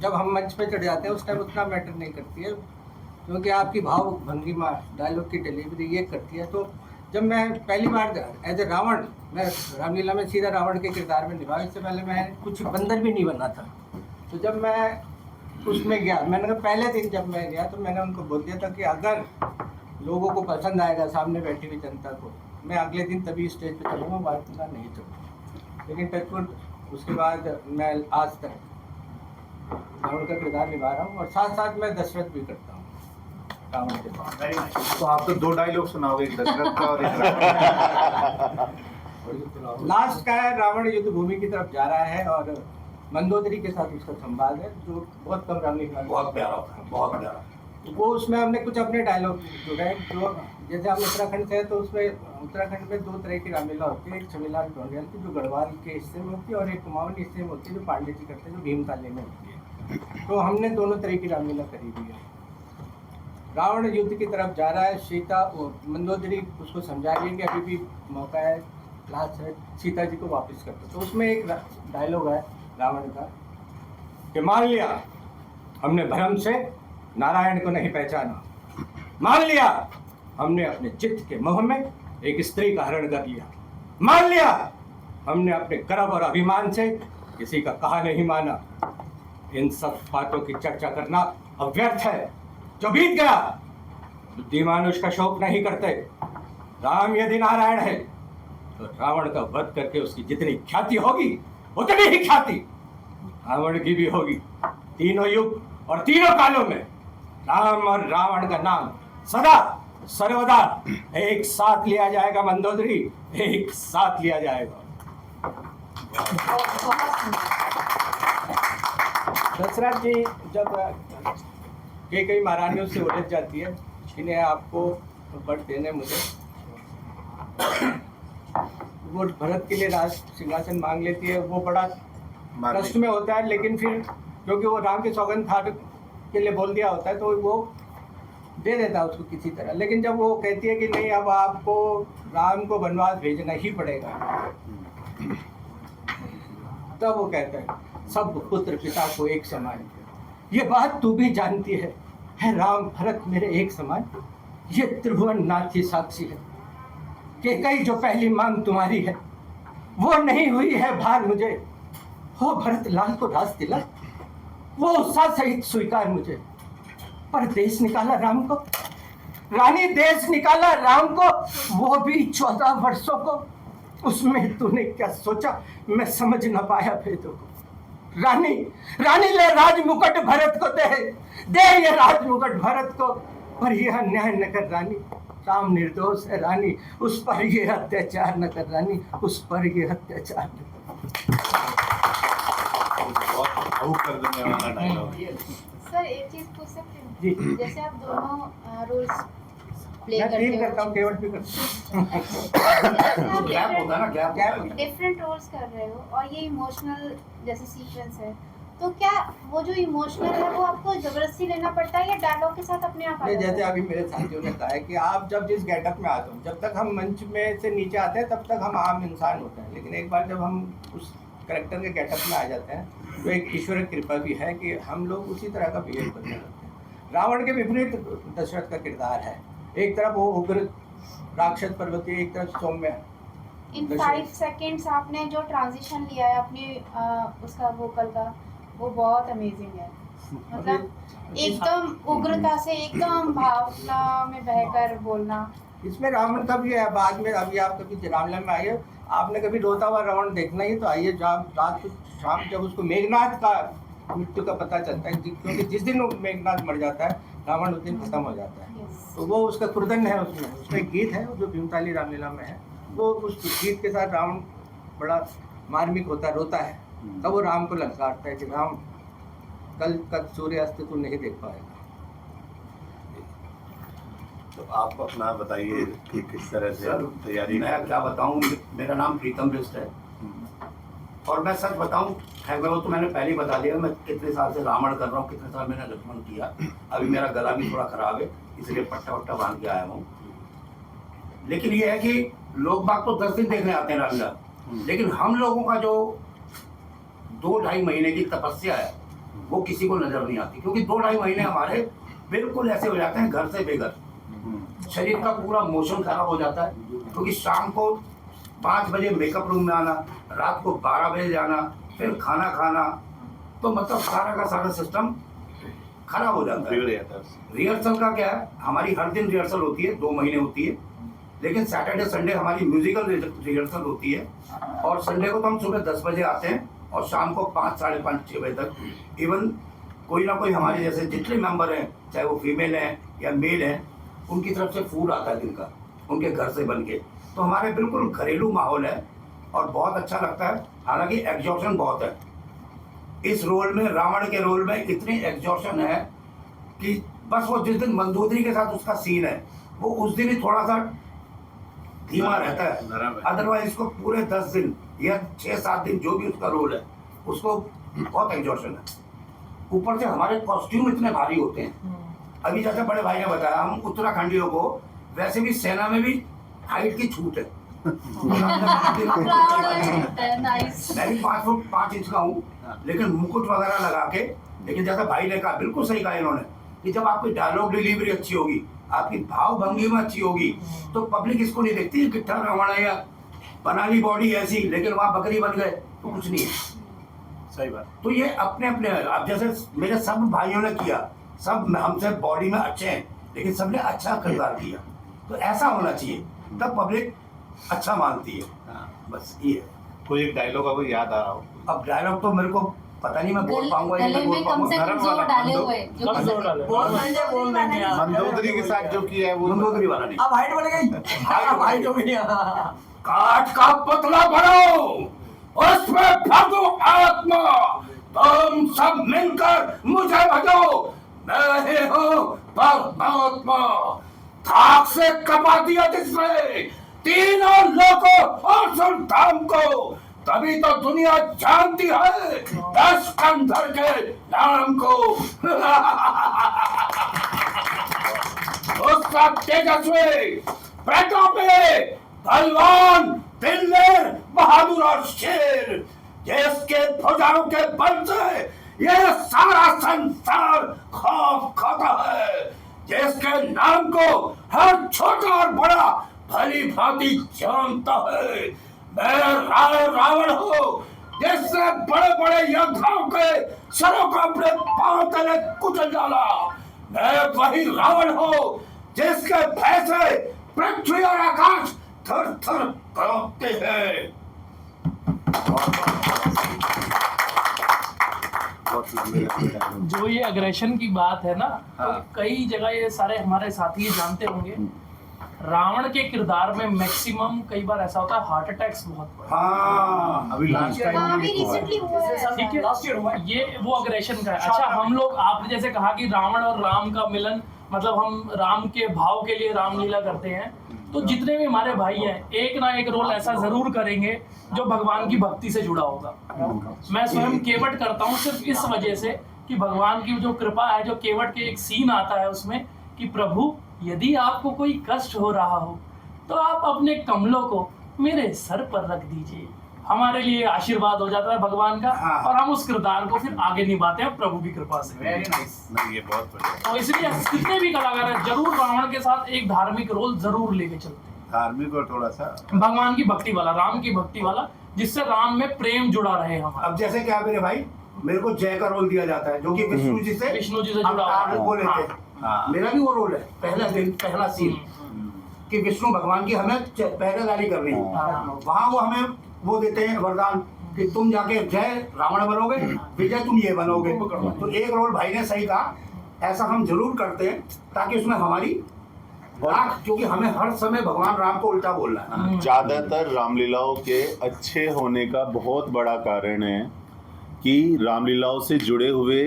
[SPEAKER 9] जब हम मंच पे चढ़ जाते हैं उस टाइम उतना मैटर नहीं करती है। क्योंकि आपकी भाव भंगिमा डायलॉग की डिलीवरी ये करती है। तो जब मैं पहली बार एज ए रावण, मैं रामलीला में सीधा रावण के किरदार में निभाया, इससे पहले मैं कुछ बंदर भी नहीं बना था। तो जब मैं उसमें गया, मैंने कहा पहले दिन जब मैं गया तो मैंने उनको बोल दिया था कि अगर लोगों को पसंद आएगा सामने बैठी हुई जनता को, मैं अगले दिन तभी स्टेज पे चलूँगा, वरना नहीं चलूँगा। लेकिन टचवुड उसके बाद मैं आज तक रावण का किरदार निभा रहा हूँ और साथ साथ मैं दशरथ भी करता हूँ रावण के साथ।
[SPEAKER 1] तो आप तो 2 डायलॉग सुनाओगे, एक दशरथ का और एक रावण।
[SPEAKER 9] लास्ट का है, रावण युद्ध भूमि की तरफ जा रहा है और मंदोदरी के साथ उसका संवाद है, जो बहुत कम रामलीला में
[SPEAKER 10] बहुत प्यारा होता है, बहुत प्यारा।
[SPEAKER 9] वो उसमें हमने कुछ अपने डायलॉग जुड़े हैं, जो जैसे हम उत्तराखंड से हैं तो उसमें उत्तराखंड में 2 तरह की रामलीला होती है। एक छमीलाल ढोंडियाल की जो गढ़वाल के हिस्से में होती है और एक कुमाऊनी हिस्से में होती है जो पांडे जी करते हैं, जो भीमताले में होती है। तो हमने दोनों तरह की रामलीला करी हुई है। रावण युद्ध की तरफ जा रहा है, सीता मंदोदरी उसको समझा रही है कि अभी भी मौका है, लास्ट है, सीता जी को वापस कर दो। तो उसमें एक डायलॉग है रावण का कि मान लिया हमने भ्रम से नारायण को नहीं पहचाना, मान लिया हमने अपने चित्त के मोह में एक स्त्री का हरण कर लिया, मान लिया हमने अपने गर्व और अभिमान से किसी का कहा नहीं माना। इन सब बातों की चर्चा करना अब व्यर्थ है, जो बीत गया बुद्धिमान उसका शोक नहीं करते। राम यदि नारायण है तो रावण का वध करके उसकी जितनी ख्याति होगी उतनी ही ख्याति रावण की भी होगी। तीनों युग और तीनों कालों में राम और रावण का नाम सदा सर्वदा एक साथ लिया जाएगा। मंदोदरी, एक साथ लिया जाएगा। दशरथ जी जब कई महारानियों से उलझ जाती है, इन्हें आपको वट देने मुझे, वो भरत के लिए राज सिंहासन मांग लेती है। वो बड़ा कष्ट में होता है, लेकिन फिर क्योंकि वो राम के सौगंध खाने के लिए बोल दिया होता है तो वो दे देता है उसको किसी तरह। लेकिन जब वो कहती है कि नहीं, अब आपको राम को वनवास भेजना ही पड़ेगा, तब वो कहता है सब पुत्र पिता को एक समान। ये बात तू भी जानती है राम भरत मेरे एक समान। ये त्रिभुवन नाथ की साक्षी है कि कई जो पहली मांग तुम्हारी है वो नहीं हुई है भार मुझे। हो भरत लाल को रास दिला, वो उत्साह सहित स्वीकार मुझे। पर देश निकाला राम को, रानी देश निकाला राम को, वो भी 14 वर्षों को। उसमें तूने क्या सोचा मैं समझ न पाया भेदों को। रानी रानी ले राज मुकुट भरत को दे ये राज मुकुट भरत को। पर यह अन्याय न कर रानी, राम निर्दोष है रानी, उस पर ये अत्याचार न कर रानी, उस पर ये अत्याचार न कर।
[SPEAKER 12] सर एक चीज पूछ सकते हैं?
[SPEAKER 9] जी।
[SPEAKER 12] जैसे आप दोनों रोल्स प्ले
[SPEAKER 9] मैं
[SPEAKER 12] करते
[SPEAKER 9] तीन
[SPEAKER 12] हो,
[SPEAKER 9] करता हूँ, केवल भी करता हूँ।
[SPEAKER 10] गैप होता है ना, गैप
[SPEAKER 12] डिफरेंट रोल्स कर रहे हो और ये इमोशनल जैसे सीक्वेंस है, तो क्या वो जो इमोशनल है वो आपको जबरदस्ती लेना पड़ता है या डायलॉग के साथ अपने आप आ जाता है?
[SPEAKER 9] जैसे अभी मेरे साथियों ने कहा है कि आप जब जिस गेटअप में आते हो, जब तक हम मंच में से नीचे आते हैं तब तक हम आम इंसान होते हैं, लेकिन एक बार जब हम उस कैरेक्टर के गेटअप में आ जाते हैं तो एक ईश्वर की कृपा भी है कि हम लोग उसी तरह का बिहेव करने लगते हैं। रावण के विपरीत दशरथ का किरदार है, एक तरफ वो उग्र राक्षस पर्वती, एक तरफ सौम्य।
[SPEAKER 12] इन 5 सेकंड्स आपने जो ट्रांजिशन लिया है अपनी उसका वोकल का, वो बहुत अमेजिंग है। मतलब एकदम उग्रता से एकदम भावना में बहकर बोलना।
[SPEAKER 9] इसमें रावण का भी है। बाद में अभी आप कभी रामलीला में आइए, आपने कभी रोता हुआ रावण देखना ही तो आइए। जब रात को शाम जब उसको मेघनाथ का मृत्यु का पता चलता है, क्योंकि जिस दिन वो मेघनाथ मर जाता है रावण उस दिन खत्म हो जाता है। तो वो उसका कुर्दन है, उसमें एक गीत है जो भीमताली रामलीला में है। वो उस गीत के साथ रावण बड़ा मार्मिक होता है, रोता है। तब वो राम को ललकारता है कि राम कल का सूर्यास्त तू नहीं देख पाएगा।
[SPEAKER 1] तो आप अपना बताइए कि किस तरह से तैयारी।
[SPEAKER 10] मैं क्या बताऊं, मेरा नाम प्रीतम बिस्ट है और मैं सच बताऊं, खैर मैं वो तो मैंने पहले ही बता दिया, मैं कितने साल से रावण कर रहा हूँ, कितने साल मैंने लक्ष्मण किया। अभी मेरा गला भी थोड़ा खराब है, इसलिए पट्टा वट्टा बांध के आया हूँ। लेकिन ये है कि लोग बाग तो 10 दिन देखने आते हैं रामलीला, लेकिन हम लोगों का जो 2-2.5 महीने की तपस्या है वो किसी को नजर नहीं आती, क्योंकि 2-2.5 महीने हमारे बिल्कुल ऐसे हो जाते हैं घर से बेघर। शरीर का पूरा मोशन खराब हो जाता है, क्योंकि शाम को 5 बजे मेकअप रूम में आना, रात को 12 बजे जाना, फिर खाना खाना, तो मतलब सारा का सारा सिस्टम खराब हो जाता है। रिहर्सल का क्या है, हमारी हर दिन रिहर्सल होती है, 2 महीने होती है, लेकिन सैटरडे संडे हमारी म्यूजिकल रिहर्सल होती है। और संडे को तो हम सुबह 10 बजे आते हैं और शाम को 5, साढ़े 5, 6 बजे तक। इवन कोई ना कोई हमारे जैसे जितने मेंबर हैं, चाहे वो फीमेल हैं या मेल हैं, उनकी तरफ से फूड आता है दिन का, उनके घर से बन के। तो हमारे बिल्कुल घरेलू माहौल है और बहुत अच्छा लगता है। हालांकि एग्जॉशन बहुत है इस रोल में, रावण के रोल में इतनी एग्जॉशन है कि बस वो जिस दिन मंदोदरी के साथ उसका सीन है, वो उस दिन ही थोड़ा सा धीमा रहता है, अदरवाइज इसको पूरे 10 दिन या 6-7 दिन जो भी उसका रोल है, उसको बहुत एग्जॉशन है। ऊपर से हमारे कॉस्ट्यूम इतने भारी होते हैं। अभी जैसे बड़े भाई ने बताया, हम उत्तराखंडियों को वैसे भी सेना में भी हाइट की छूट है। मैं भी 5 फुट 5 इंच का हूँ, लेकिन मुकुट वगैरह लगा के, लेकिन जैसा भाई ने कहा, बिल्कुल सही कहा इन्होंने, कि जब आपकी डायलॉग डिलीवरी अच्छी होगी, आपकी भाव भंगिमा अच्छी होगी, तो पब्लिक इसको नहीं देखती है किट्ठा रावण है या बना ली बॉडी ऐसी, लेकिन वहाँ बकरी बन गए तो कुछ नहीं है।
[SPEAKER 1] सही बात।
[SPEAKER 10] तो ये अपने अपने, अब जैसे मेरे सब भाइयों ने किया, सब हमसे बॉडी में अच्छे हैं, लेकिन सबने अच्छा किरदार किया, तो ऐसा होना चाहिए, तब पब्लिक अच्छा मानती है। बस ये
[SPEAKER 1] कोई एक डायलॉग आपको याद आ रहा हो?
[SPEAKER 10] अब डायलॉग तो मेरे को पता नहीं मैं बोल पाऊंगा या नहीं बोल पाऊंगा।
[SPEAKER 1] मंदोदरी के साथ जो किया है वो
[SPEAKER 10] मंदोदरी वाला नहीं।
[SPEAKER 9] अब हाइट बढ़ गई, हाइट हो गई।
[SPEAKER 10] काठ का पुतला बनाओ, उसमें भर दो आत्मा, तुम सब मिलकर मुझे भजो, मैं ही हूँ परमात्मा। खाक से कमा दिया जिसने तीनों लोगों और सुल्तान को, तभी तो दुनिया जानती है दशकंधर के नाम को। उसका तेजस्वी, प्रतापी, बलवान, दिलदार, बहादुर और शेर, जिसके भुजाओं के बल से ये सारा संसार खौफ खाता है, जिसके नाम को हर छोटा और बड़ा भली भांति जानता है। मैं रावण हूँ, जिससे बड़े बड़े योद्धाओं के सरों को अपने पांव तले कुचल डाला। मैं वही रावण हूँ, जिसके भय से पृथ्वी और आकाश थर थर कांपते हैं।
[SPEAKER 6] जो ये अग्रेशन की बात है ना, तो कई जगह ये सारे हमारे साथी जानते होंगे, रावण के किरदार में मैक्सिमम कई बार ऐसा होता है हार्ट अटैक्स बहुत।
[SPEAKER 10] हाँ,
[SPEAKER 1] अभी लास्ट टाइम
[SPEAKER 6] ठीक है, ये वो अग्रेशन का है। अच्छा, हम लोग, आपने जैसे कहा कि रावण और राम का मिलन, मतलब हम राम के भाव के लिए रामलीला करते हैं, तो जितने भी हमारे भाई हैं, एक ना एक रोल ऐसा जरूर करेंगे जो भगवान की भक्ति से जुड़ा होगा। मैं स्वयं केवट करता हूँ सिर्फ इस वजह से कि भगवान की जो कृपा है, जो केवट के एक सीन आता है उसमें कि प्रभु यदि आपको कोई कष्ट हो रहा हो तो आप अपने कमलों को मेरे सर पर रख दीजिए, हमारे लिए आशीर्वाद हो जाता है भगवान का।
[SPEAKER 10] हाँ।
[SPEAKER 6] और हम उस किरदार को फिर आगे निभाते हैं प्रभु की कृपा से।
[SPEAKER 1] Very nice. नहीं, ये बहुत बढ़िया।
[SPEAKER 6] तो इसलिए कितने भी कलाकार हैं, जरूर रावण के साथ एक धार्मिक रोल जरूर लेके चलते हैं,
[SPEAKER 1] धार्मिक और थोड़ा सा
[SPEAKER 6] भगवान की भक्ति वाला, राम की भक्ति वाला, जिससे राम में प्रेम जुड़ा रहे हमारा।
[SPEAKER 10] अब जैसे क्या मेरे भाई, मेरे को जय का रोल दिया जाता है, जो कि विष्णु जी से
[SPEAKER 6] जुड़ा हुआ है।
[SPEAKER 10] वो लेते हैं।
[SPEAKER 1] हाँ।
[SPEAKER 10] मेरा भी वो रोल है, पहला दिन, पहला सीन कि विष्णु भगवान की हमें पहरेदारी करनी है। वहाँ वो हमें वो देते हैं वरदान कि तुम जाके जय रावण बनोगे, विजय तुम ये बनोगे। तो एक रोल भाई ने सही कहा, ऐसा हम जरूर करते हैं ताकि उसमें हमारी, क्योंकि हमें हर समय भगवान राम को उल्टा बोलना है।
[SPEAKER 8] ज़्यादातर रामलीलाओं के अच्छे होने का बहुत बड़ा कारण है कि रामलीलाओं से जुड़े हुए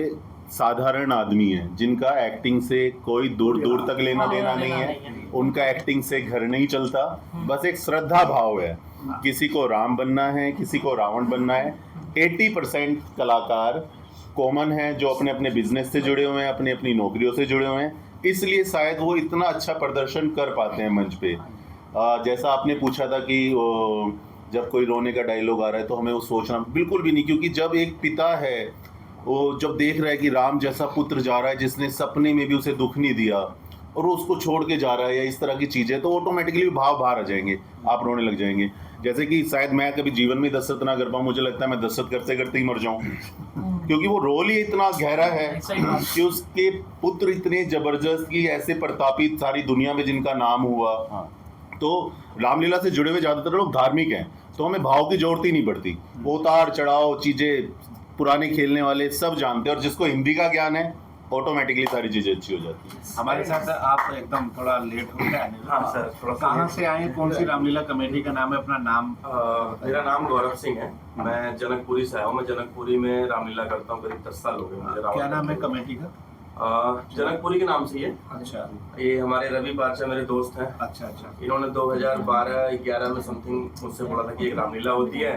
[SPEAKER 8] साधारण आदमी हैं, जिनका एक्टिंग से कोई दूर दूर तक लेना देना नहीं है, उनका एक्टिंग से घर नहीं चलता, बस एक श्रद्धा भाव है। किसी को राम बनना है, किसी को रावण बनना है। 80% कलाकार कॉमन हैं जो अपने अपने बिजनेस से जुड़े हुए हैं, अपनी अपनी नौकरियों से जुड़े हुए हैं, इसलिए शायद वो इतना अच्छा प्रदर्शन कर पाते हैं मंच पे। जैसा आपने पूछा था कि जब कोई रोने का डायलॉग आ रहा है तो हमें वो सोचना बिल्कुल भी नहीं, क्योंकि जब एक पिता है वो जब देख रहा है कि राम जैसा पुत्र जा रहा है जिसने सपने में भी उसे दुख नहीं दिया और वो उसको छोड़ के जा रहा है या इस तरह की चीज़ें, तो ऑटोमेटिकली भाव बाहर आ जाएंगे, आप रोने लग जाएंगे। जैसे कि शायद मैं कभी जीवन में दस्तक ना कर पाऊँ, मुझे लगता है मैं दस्तक करते करते ही मर जाऊँ, क्योंकि वो रोल ही इतना गहरा है कि उसके पुत्र इतने जबरदस्त कि ऐसे प्रतापी सारी दुनिया में जिनका नाम हुआ। तो रामलीला से जुड़े हुए ज़्यादातर लोग धार्मिक हैं, तो हमें भाव की जरूरत ही नहीं पड़ती। वो उतार चढ़ाव चीज़ें पुराने खेलने वाले सब जानते हैं, और जिसको हिंदी का ज्ञान है ऑटोमेटिकली सारी चीज़ें अच्छी हो जाती है।
[SPEAKER 1] हमारे साथ आप एकदम थोड़ा लेट हो गए आने में।
[SPEAKER 11] हाँ सर, थोड़ा सा
[SPEAKER 1] कहाँ से आए, कौन सी रामलीला कमेटी का नाम है, अपना नाम?
[SPEAKER 13] मेरा नाम गौरव सिंह है, मैं जनकपुरी से आया हूँ। मैं जनकपुरी में रामलीला करता हूँ, करीब 10 साल हो गए मुझे।
[SPEAKER 1] क्या नाम है कमेटी का?
[SPEAKER 13] जनकपुरी के नाम से ही है।
[SPEAKER 1] अच्छा,
[SPEAKER 13] ये हमारे रवि पारचा मेरे दोस्त हैं।
[SPEAKER 1] अच्छा अच्छा।
[SPEAKER 13] इन्होंने 2012-11 में समथिंग मुझसे बोला था कि एक रामलीला होती है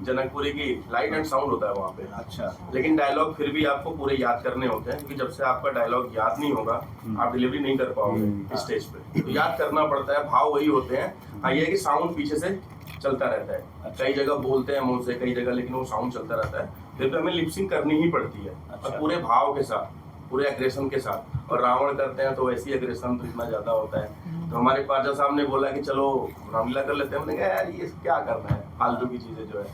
[SPEAKER 13] जनकपुरी की, लाइट एंड साउंड होता है वहाँ पे।
[SPEAKER 1] अच्छा।
[SPEAKER 13] लेकिन डायलॉग फिर भी आपको पूरे याद करने होते हैं, क्योंकि जब से आपका डायलॉग याद नहीं होगा आप डिलीवरी नहीं कर पाओगे स्टेज पे, तो याद करना पड़ता है। भाव वही होते हैं। हाँ, ये है कि साउंड पीछे से चलता रहता है। कई जगह बोलते हैं मुंह से, कई जगह लेकिन वो साउंड चलता रहता है, फिर भी हमें लिपसिंग करनी ही पड़ती है। और पूरे भाव के साथ, पूरे एग्रेशन के साथ। और रावण करते हैं तो वैसी एग्रेशन तो इतना ज्यादा होता है। तो हमारे पारजा साहब ने बोला कि चलो रामलीला कर लेते हैं। हमने कहा यार ये क्या करना है, फालतू की चीजें जो है।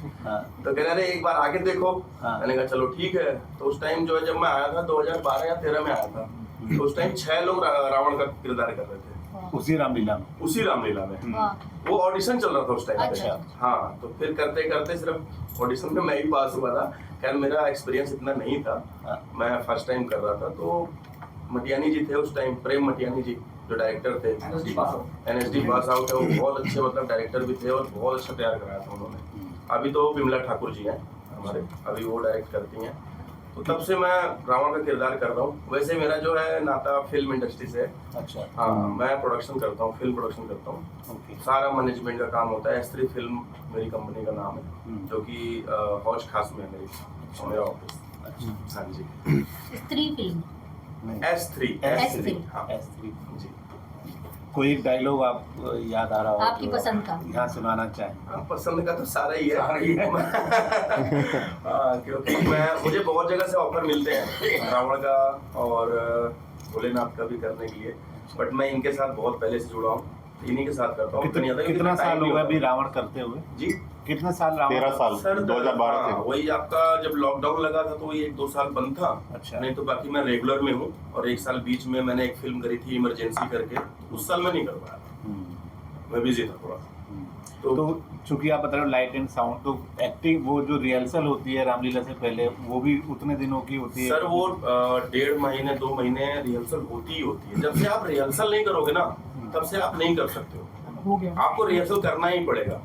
[SPEAKER 13] तो कह रहे एक बार आके देखो। मैंने कहा चलो ठीक है। तो उस टाइम जो है, जब मैं आया था 2012 या 13 में आया था, तो उस टाइम 6 लोग रावण का किरदार कर रहे थे
[SPEAKER 1] उसी रामलीला में।
[SPEAKER 13] उसी रामलीला में वो ऑडिशन चल रहा था उस टाइम पे। हाँ, तो फिर करते करते सिर्फ ऑडिशन में मैं ही पास हुआ था। खैर मेरा एक्सपीरियंस इतना नहीं था, मैं फर्स्ट टाइम कर रहा था। तो मटियानी जी थे उस टाइम, प्रेम मटियानी जी जो डायरेक्टर थे, NSD पास आउट है, वो बहुत अच्छे मतलब डायरेक्टर भी थे और बहुत अच्छा तैयार कराया था उन्होंने। अभी तो विमला ठाकुर जी हैं हमारे, अभी वो डायरेक्ट करती हैं। तो तब से मैं रावण का किरदार कर रहा हूँ। वैसे मेरा जो है नाता फिल्म इंडस्ट्री से है।
[SPEAKER 1] अच्छा।
[SPEAKER 13] हाँ, मैं प्रोडक्शन करता हूँ, फिल्म प्रोडक्शन करता हूँ। सारा मैनेजमेंट का काम होता है। S3 फिल्म मेरी कंपनी का नाम है, जो कि हौज खास में है मेरा ऑफिस। हाँ जी,
[SPEAKER 2] स्त्री फिल्म
[SPEAKER 13] S3 हाँ
[SPEAKER 1] S3
[SPEAKER 13] जी।
[SPEAKER 1] कोई एक डायलॉग आप याद आ रहा हो
[SPEAKER 2] आपकी पसंद का
[SPEAKER 1] यहाँ सुनाना चाहें?
[SPEAKER 13] पसंद का तो सारा ही है। क्योंकि मुझे बहुत जगह से ऑफर मिलते हैं रावण का और भोलेनाथ का भी करने के लिए, बट मैं इनके साथ बहुत पहले से जुड़ा हूँ, इन्हीं के साथ करता हूँ।
[SPEAKER 1] कितना साल होगा अभी रावण करते हुए
[SPEAKER 13] जी?
[SPEAKER 1] कितना साल रावण?
[SPEAKER 8] 13 साल,
[SPEAKER 13] सर
[SPEAKER 8] 2012 से।
[SPEAKER 13] वही आपका जब लॉकडाउन लगा था तो ये 1-2 साल बंद था।
[SPEAKER 1] अच्छा।
[SPEAKER 13] नहीं तो बाकी मैं रेगुलर में हूँ। और 1 साल बीच में मैंने एक फिल्म करी थी इमरजेंसी करके, उस साल मैं नहीं कर पाया, मैं बिजी था थोड़ा।
[SPEAKER 1] तो चूंकि आप बता रहे हो लाइट एंड साउंड, तो एक्टिंग वो जो रिहर्सल होती है रामलीला से पहले वो भी उतने दिनों की होती है?
[SPEAKER 13] सर वो 1.5 महीने 2 महीने रिहर्सल होती ही होती है। जब से आप रिहर्सल नहीं करोगे ना, तब से आप नहीं कर सकते हो गया। आपको रिहर्सल करना ही पड़ेगा।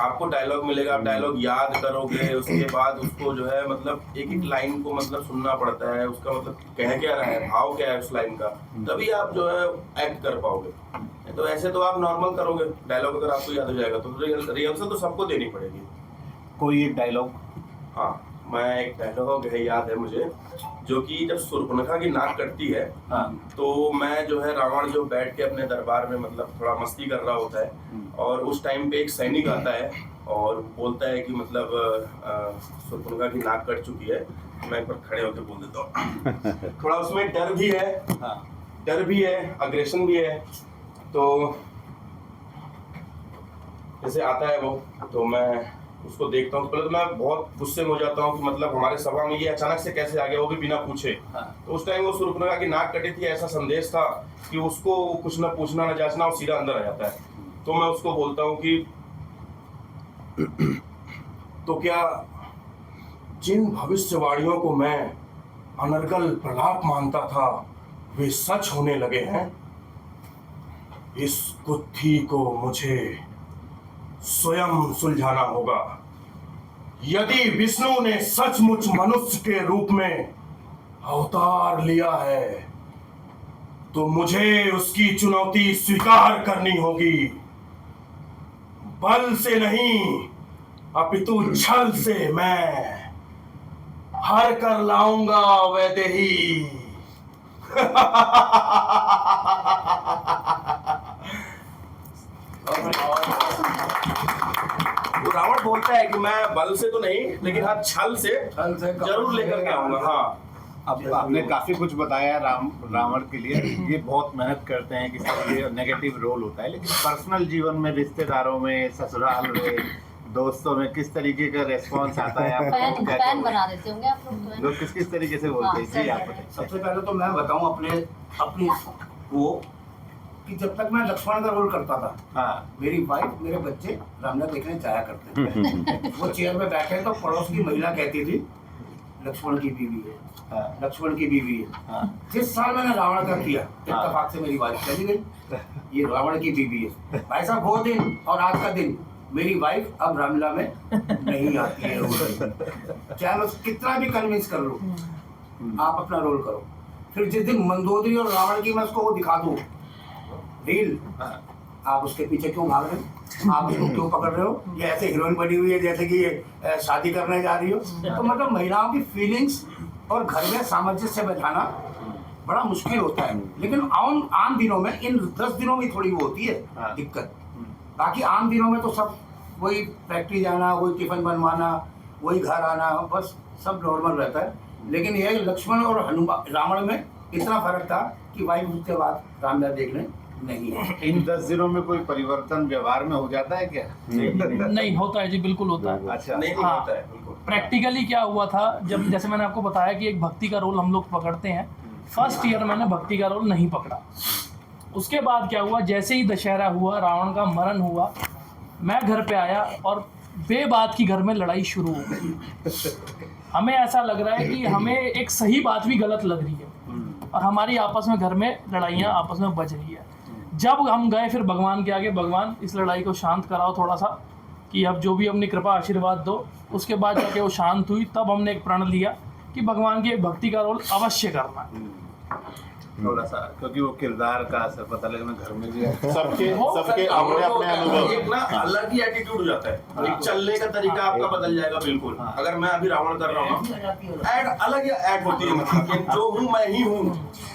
[SPEAKER 13] आपको डायलॉग मिलेगा, आप डायलॉग याद करोगे, उसके बाद उसको जो है मतलब एक एक लाइन को मतलब सुनना पड़ता है, उसका मतलब कह क्या रहा है, भाव क्या है उस लाइन का, तभी आप जो है एक्ट कर पाओगे। तो ऐसे तो आप नॉर्मल करोगे, डायलॉग अगर आपको याद हो जाएगा तो रिहर्सल तो सबको देनी पड़ेगी।
[SPEAKER 1] कोई एक डायलॉग?
[SPEAKER 13] हाँ, मैं एक डायलॉग है याद है मुझे, जो कि जब शूर्पणखा की नाक कटती है, तो मैं जो है रावण जो बैठ के अपने दरबार में मतलब थोड़ा मस्ती कर रहा होता है, और उस टाइम पे एक सैनिक आता है और बोलता है कि मतलब शूर्पणखा की नाक कट चुकी है। मैं एक बार खड़े होकर बोल देता हूँ। थोड़ा उसमें डर भी है, डर भी है, अग्रेशन भी है। तो जैसे आता है वो, तो मैं उसको देखता हूँ, पहले तो मैं बहुत गुस्से में हो जाता हूँ कि मतलब हमारे सभा में ये अचानक से कैसे आ गया, वो भी बिना पूछे। तो उस टाइम वो शूर्पणखा की नाक कटी थी, ऐसा संदेश था कि उसको कुछ ना पूछना ना जांचना, वो सीधा अंदर आ जाता है। तो मैं उसको बोलता हूँ कि तो क्या जिन भविष्यवाणियों को मैं अनर्गल प्रलाप मानता था वे सच होने लगे हैं? इस गुत्थी को मुझे स्वयं सुलझाना होगा। यदि विष्णु ने सचमुच मनुष्य के रूप में अवतार लिया है तो मुझे उसकी चुनौती स्वीकार करनी होगी। बल से नहीं अपितु छल से मैं हर कर लाऊंगा वैदेही। तो रावण बोलता है कि मैं बल से तो नहीं, लेकिन हाँ छल से जरूर लेकर के आऊंगा। हाँ,
[SPEAKER 1] अब आपने काफी कुछ बताया रावण के लिए। ये बहुत मेहनत करते हैं, किसी ये नेगेटिव रोल होता है, लेकिन पर्सनल जीवन में, रिश्तेदारों में, ससुराल में, दोस्तों में किस तरीके का रेस्पॉन्स आता है? आप
[SPEAKER 2] फैन बना देते होंगे आप
[SPEAKER 1] लोग किस किस तरीके से बोलते हैं? जी आप बताइए।
[SPEAKER 10] सबसे पहले तो मैं बताऊं अपनी वो कि जब तक मैं लक्ष्मण का रोल करता था,
[SPEAKER 1] हाँ,
[SPEAKER 10] मेरी वाइफ, मेरे बच्चे रामलीला देखने जाया करते थे। वो चेयर में बैठे तो पड़ोस की महिला कहती थी लक्ष्मण की बीवी है,
[SPEAKER 1] हाँ,
[SPEAKER 10] लक्ष्मण की बीवी है।
[SPEAKER 1] हाँ,
[SPEAKER 10] जिस साल मैंने रावण का किया, इत्तेफाक से मेरी वाइफ चली गई, ये रावण की बीवी है। भाई साहब वो दिन और आज का दिन मेरी वाइफ अब रामलीला में नहीं आती है। चाहे मैं कितना भी कन्विंस कर लूं, आप अपना रोल करो। फिर जिस दिन मंदोदरी और रावण की मैं उसको वो दिखा दूं रील, आप उसके पीछे क्यों भाग रहे हो? आप उसको क्यों पकड़ रहे हो? ये ऐसे हीरोइन बनी हुई है जैसे कि ये शादी करने जा रही हो। तो मतलब महिलाओं की फीलिंग्स और घर में सामंजस्य बैठाना बड़ा मुश्किल होता है। लेकिन आम दिनों में, इन 10 दिनों में थोड़ी वो होती है दिक्कत। बाकी आम दिनों में तो सब वही फैक्ट्री जाना, वही टिफिन बनवाना, वही घर आना, बस सब नॉर्मल रहता है। लेकिन ये लक्ष्मण और हनुमान रावण में इतना फर्क था कि वाइफ उसके बाद रामलीला देखने नहीं है।
[SPEAKER 1] इन 10 दिनों में कोई परिवर्तन व्यवहार में हो जाता है क्या?
[SPEAKER 6] नहीं होता है जी, बिल्कुल होता है।
[SPEAKER 1] अच्छा,
[SPEAKER 13] नहीं
[SPEAKER 6] हाँ,
[SPEAKER 13] होता है बिल्कुल।
[SPEAKER 6] प्रैक्टिकली क्या हुआ था, जब जैसे मैंने आपको बताया कि एक भक्ति का रोल हम लोग पकड़ते हैं, फर्स्ट ईयर मैंने भक्ति का रोल नहीं पकड़ा। उसके बाद क्या हुआ, जैसे ही दशहरा हुआ, रावण का मरण हुआ, मैं घर पे आया और बेबात की घर में लड़ाई शुरू हो गई। हमें ऐसा लग रहा है कि हमें एक सही बात भी गलत लग रही है और हमारी आपस में घर में लड़ाइयाँ आपस में बज रही है। जब हम गए फिर भगवान के आगे, भगवान इस लड़ाई को शांत कराओ थोड़ा सा, कि अब जो भी अपनी कृपा आशीर्वाद दो। उसके बाद जाके वो शांत हुई, तब हमने एक प्रण लिया कि भगवान की एक भक्ति का रोल अवश्य करना है।
[SPEAKER 1] थोड़ा सा, क्योंकि वो किरदार का असर पता लगना घर में भी है।
[SPEAKER 8] सबके अपने अपने अनुभव।
[SPEAKER 13] एक ना अलग ही एटीट्यूड हो जाता है, एक चलने का तरीका आपका बदल जाएगा बिल्कुल। अगर मैं अभी रावण कर रहा हूँ, ऐड अलग ऐड होती है, मतलब कि जो हूँ मैं ही हूँ।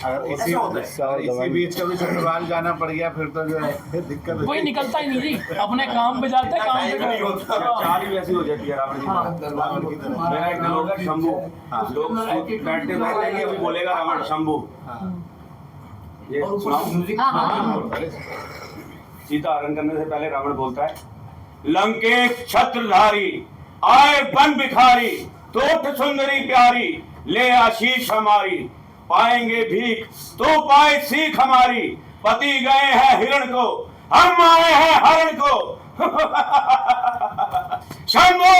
[SPEAKER 1] अगर इसी बीच कभी ससुराल जाना पड़ गया फिर तो जो है दिक्कत
[SPEAKER 6] कोई निकलता ही नहीं जी, अपने काम पे जाते हैं, काम पे
[SPEAKER 13] नहीं होता।
[SPEAKER 7] चाल ही वैसी हो जाती है रावण की तरह। मेरा एक नाम होगा शंभू। लोग बैठते बैठे अभी बोलेगा रावण शंभू। ये सीता हरण करने से पहले रावण बोलता है, लंकेश छत्रधारी आए बन भिखारी, तोठ सुंदरी प्यारी ले आशीष हमारी, पाएंगे भीख तो पाए सीख हमारी, पति गए हैं हिरण को हम आए हैं हरण को। शंभू।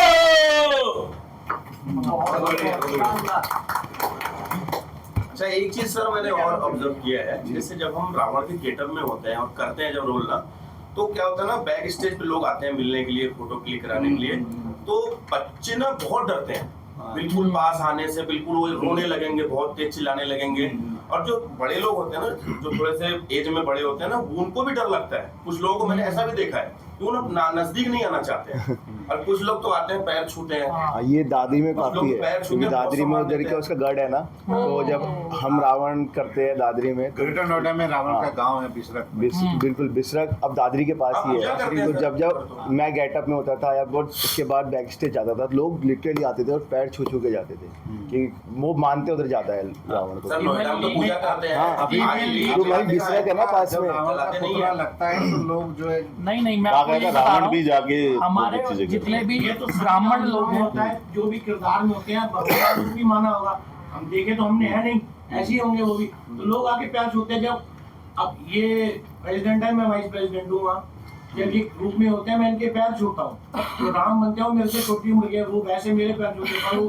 [SPEAKER 13] अच्छा, एक चीज सर मैंने और ऑब्जर्व किया है, जैसे जब हम रावण के गेटअप में होते हैं और करते हैं जब रोल ना, तो क्या होता है ना, बैक स्टेज पे लोग आते हैं मिलने के लिए, फोटो क्लिक कराने के लिए, तो बच्चे ना बहुत डरते हैं बिल्कुल पास आने से, बिल्कुल वो रोने लगेंगे, बहुत तेज चिल्लाने लगेंगे। और जो बड़े लोग होते हैं ना, जो थोड़े से एज में बड़े होते हैं ना, उनको भी डर लगता है। कुछ लोगों को मैंने ऐसा भी देखा है कि वो ना नजदीक नहीं आना चाहते हैं, और कुछ लोग तो आते हैं पैर छूते हैं।
[SPEAKER 5] ये दादरी में काफी है, क्योंकि दादरी में उधर का उसका गढ़ है ना, तो जब हम रावण करते हैं दादरी में,
[SPEAKER 1] ग्रेटर नोएडा में रावण का गांव है बिसरक।
[SPEAKER 5] बिल्कुल बिसरक अब दादरी के पास ही है। तो जब मैं गेटअप में होता था या उसके बाद बैक स्टेज जाता था, लोग लिटरली आते थे और पैर छू छू के जाते थे कि वो मानते उधर जाता है रावण को। भाई बिसरक है ना पास में,
[SPEAKER 1] लगता है तो लोग जो है
[SPEAKER 6] नहीं मैं आपको ये बता रहा
[SPEAKER 8] भी जाके
[SPEAKER 6] हूँ, हमारे जितने भी ब्राह्मण लोग
[SPEAKER 9] होता है, जो भी किरदार में होते हैं, भगवान भी माना होगा, हम देखे तो हमने है नहीं, ऐसे ही होंगे वो भी, तो लोग आके प्यार छूते हैं। जब अब ये प्रेसिडेंट है, मैं वाइस प्रेसिडेंट हूँ, जब ये ग्रुप में होते हैं मैं इनके पैर छूता हूँ, तो राम बनते हो मेरे से छोटी उम्र के रूप ऐसे मेरे पैर छूते हैं,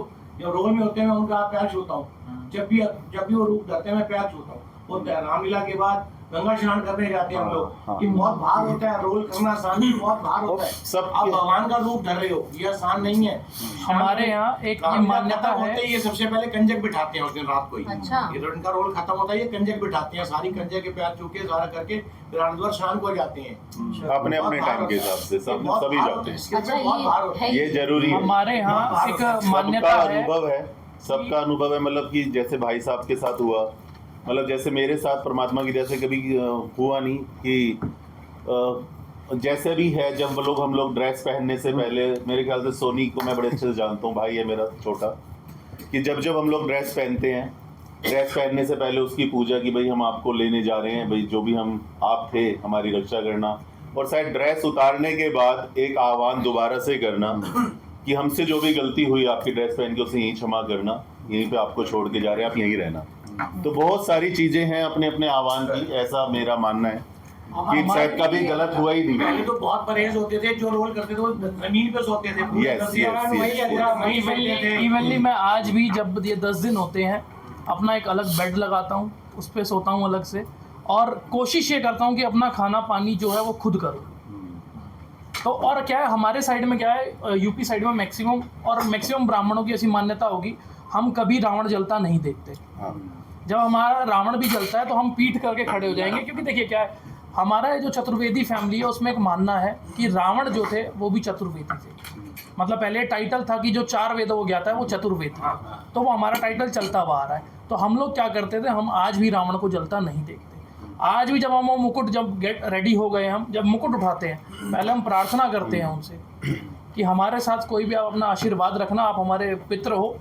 [SPEAKER 9] जब रोल में होते हैं मैं उनका पैर छूता हूँ, जब भी वो रूप करते हैं मैं पैर छूता हूँ। और रामलीला के बाद गंगा स्नान करने जाते हैं हम लोग, कि बहुत भार होता है, रोल करना आसान नहीं, बहुत भार होता है। सब आप भगवान का रूप धर रहे हो, ये आसान नहीं है।
[SPEAKER 6] हमारे यहाँ एक मान्यता है,
[SPEAKER 9] ये सबसे पहले कंजक बिठाते हैं उस दिन रात को ही।
[SPEAKER 2] अच्छा।
[SPEAKER 9] हिरण का रोल खत्म होता है, ये कंजक बिठाते हैं, सारी कंजक के पैर छू के सारा करके फिर हरिद्वार शाम को जाते हैं,
[SPEAKER 8] अपने अपने टाइम के हिसाब से सभी जाते हैं।
[SPEAKER 2] अच्छा,
[SPEAKER 8] ये जरूरी है।
[SPEAKER 6] हमारे यहाँ एक मान्यता
[SPEAKER 8] है, सबका अनुभव है, मतलब कि जैसे भाई साहब के साथ हुआ, मतलब जैसे मेरे साथ परमात्मा की जैसे कभी हुआ नहीं कि जैसे भी है, जब हम लोग ड्रेस पहनने से पहले, मेरे ख्याल से सोनी को मैं बड़े अच्छे से जानता हूँ, भाई है मेरा छोटा, कि जब हम लोग ड्रेस पहनते हैं, ड्रेस पहनने से पहले उसकी पूजा कि भाई हम आपको लेने जा रहे हैं, भाई जो भी हम आप थे हमारी रक्षा करना, और शायद ड्रेस उतारने के बाद एक आह्वान दोबारा से करना कि हमसे जो भी गलती हुई आपकी ड्रेस पहन के उसे यहीं क्षमा करना, यहीं पे आपको छोड़ के जा रहे हैं, आप यहीं रहना। तो बहुत सारी चीजें हैं अपने अपने आह्वान की, ऐसा मेरा मानना है कि शायद कभी गलत हुआ ही नहीं।
[SPEAKER 9] पहले तो बहुत परहेज होते थे, जो रोल करते थे वो जमीन पे सोते थे,
[SPEAKER 6] इवनली मैं आज भी जब ये 10 दिन होते हैं अपना एक अलग बेड लगाता हूँ, उस पर सोता हूँ अलग से, और कोशिश ये करता हूँ कि अपना खाना पानी जो है वो खुद करूँ। तो और क्या है, हमारे साइड में क्या है, यूपी साइड में मैक्सिमम ब्राह्मणों की ऐसी मान्यता होगी, हम कभी रावण जलता नहीं देखते। जब हमारा रावण भी जलता है तो हम पीठ करके खड़े हो जाएंगे, क्योंकि देखिए क्या है, हमारा जो चतुर्वेदी फैमिली है उसमें एक मानना है कि रावण जो थे वो भी चतुर्वेदी थे। मतलब पहले टाइटल था कि जो 4 वेदों को ज्ञाता है वो चतुर्वेद था, तो वो हमारा टाइटल चलता हुआ आ रहा है। तो हम लोग क्या करते थे, हम आज भी रावण को जलता नहीं देखते। आज भी जब हम वो मुकुट, जब गेट रेडी हो गए, हम जब मुकुट उठाते हैं, पहले हम प्रार्थना करते हैं उनसे कि हमारे साथ कोई भी आप अपना आशीर्वाद रखना, आप हमारे पितृ हो,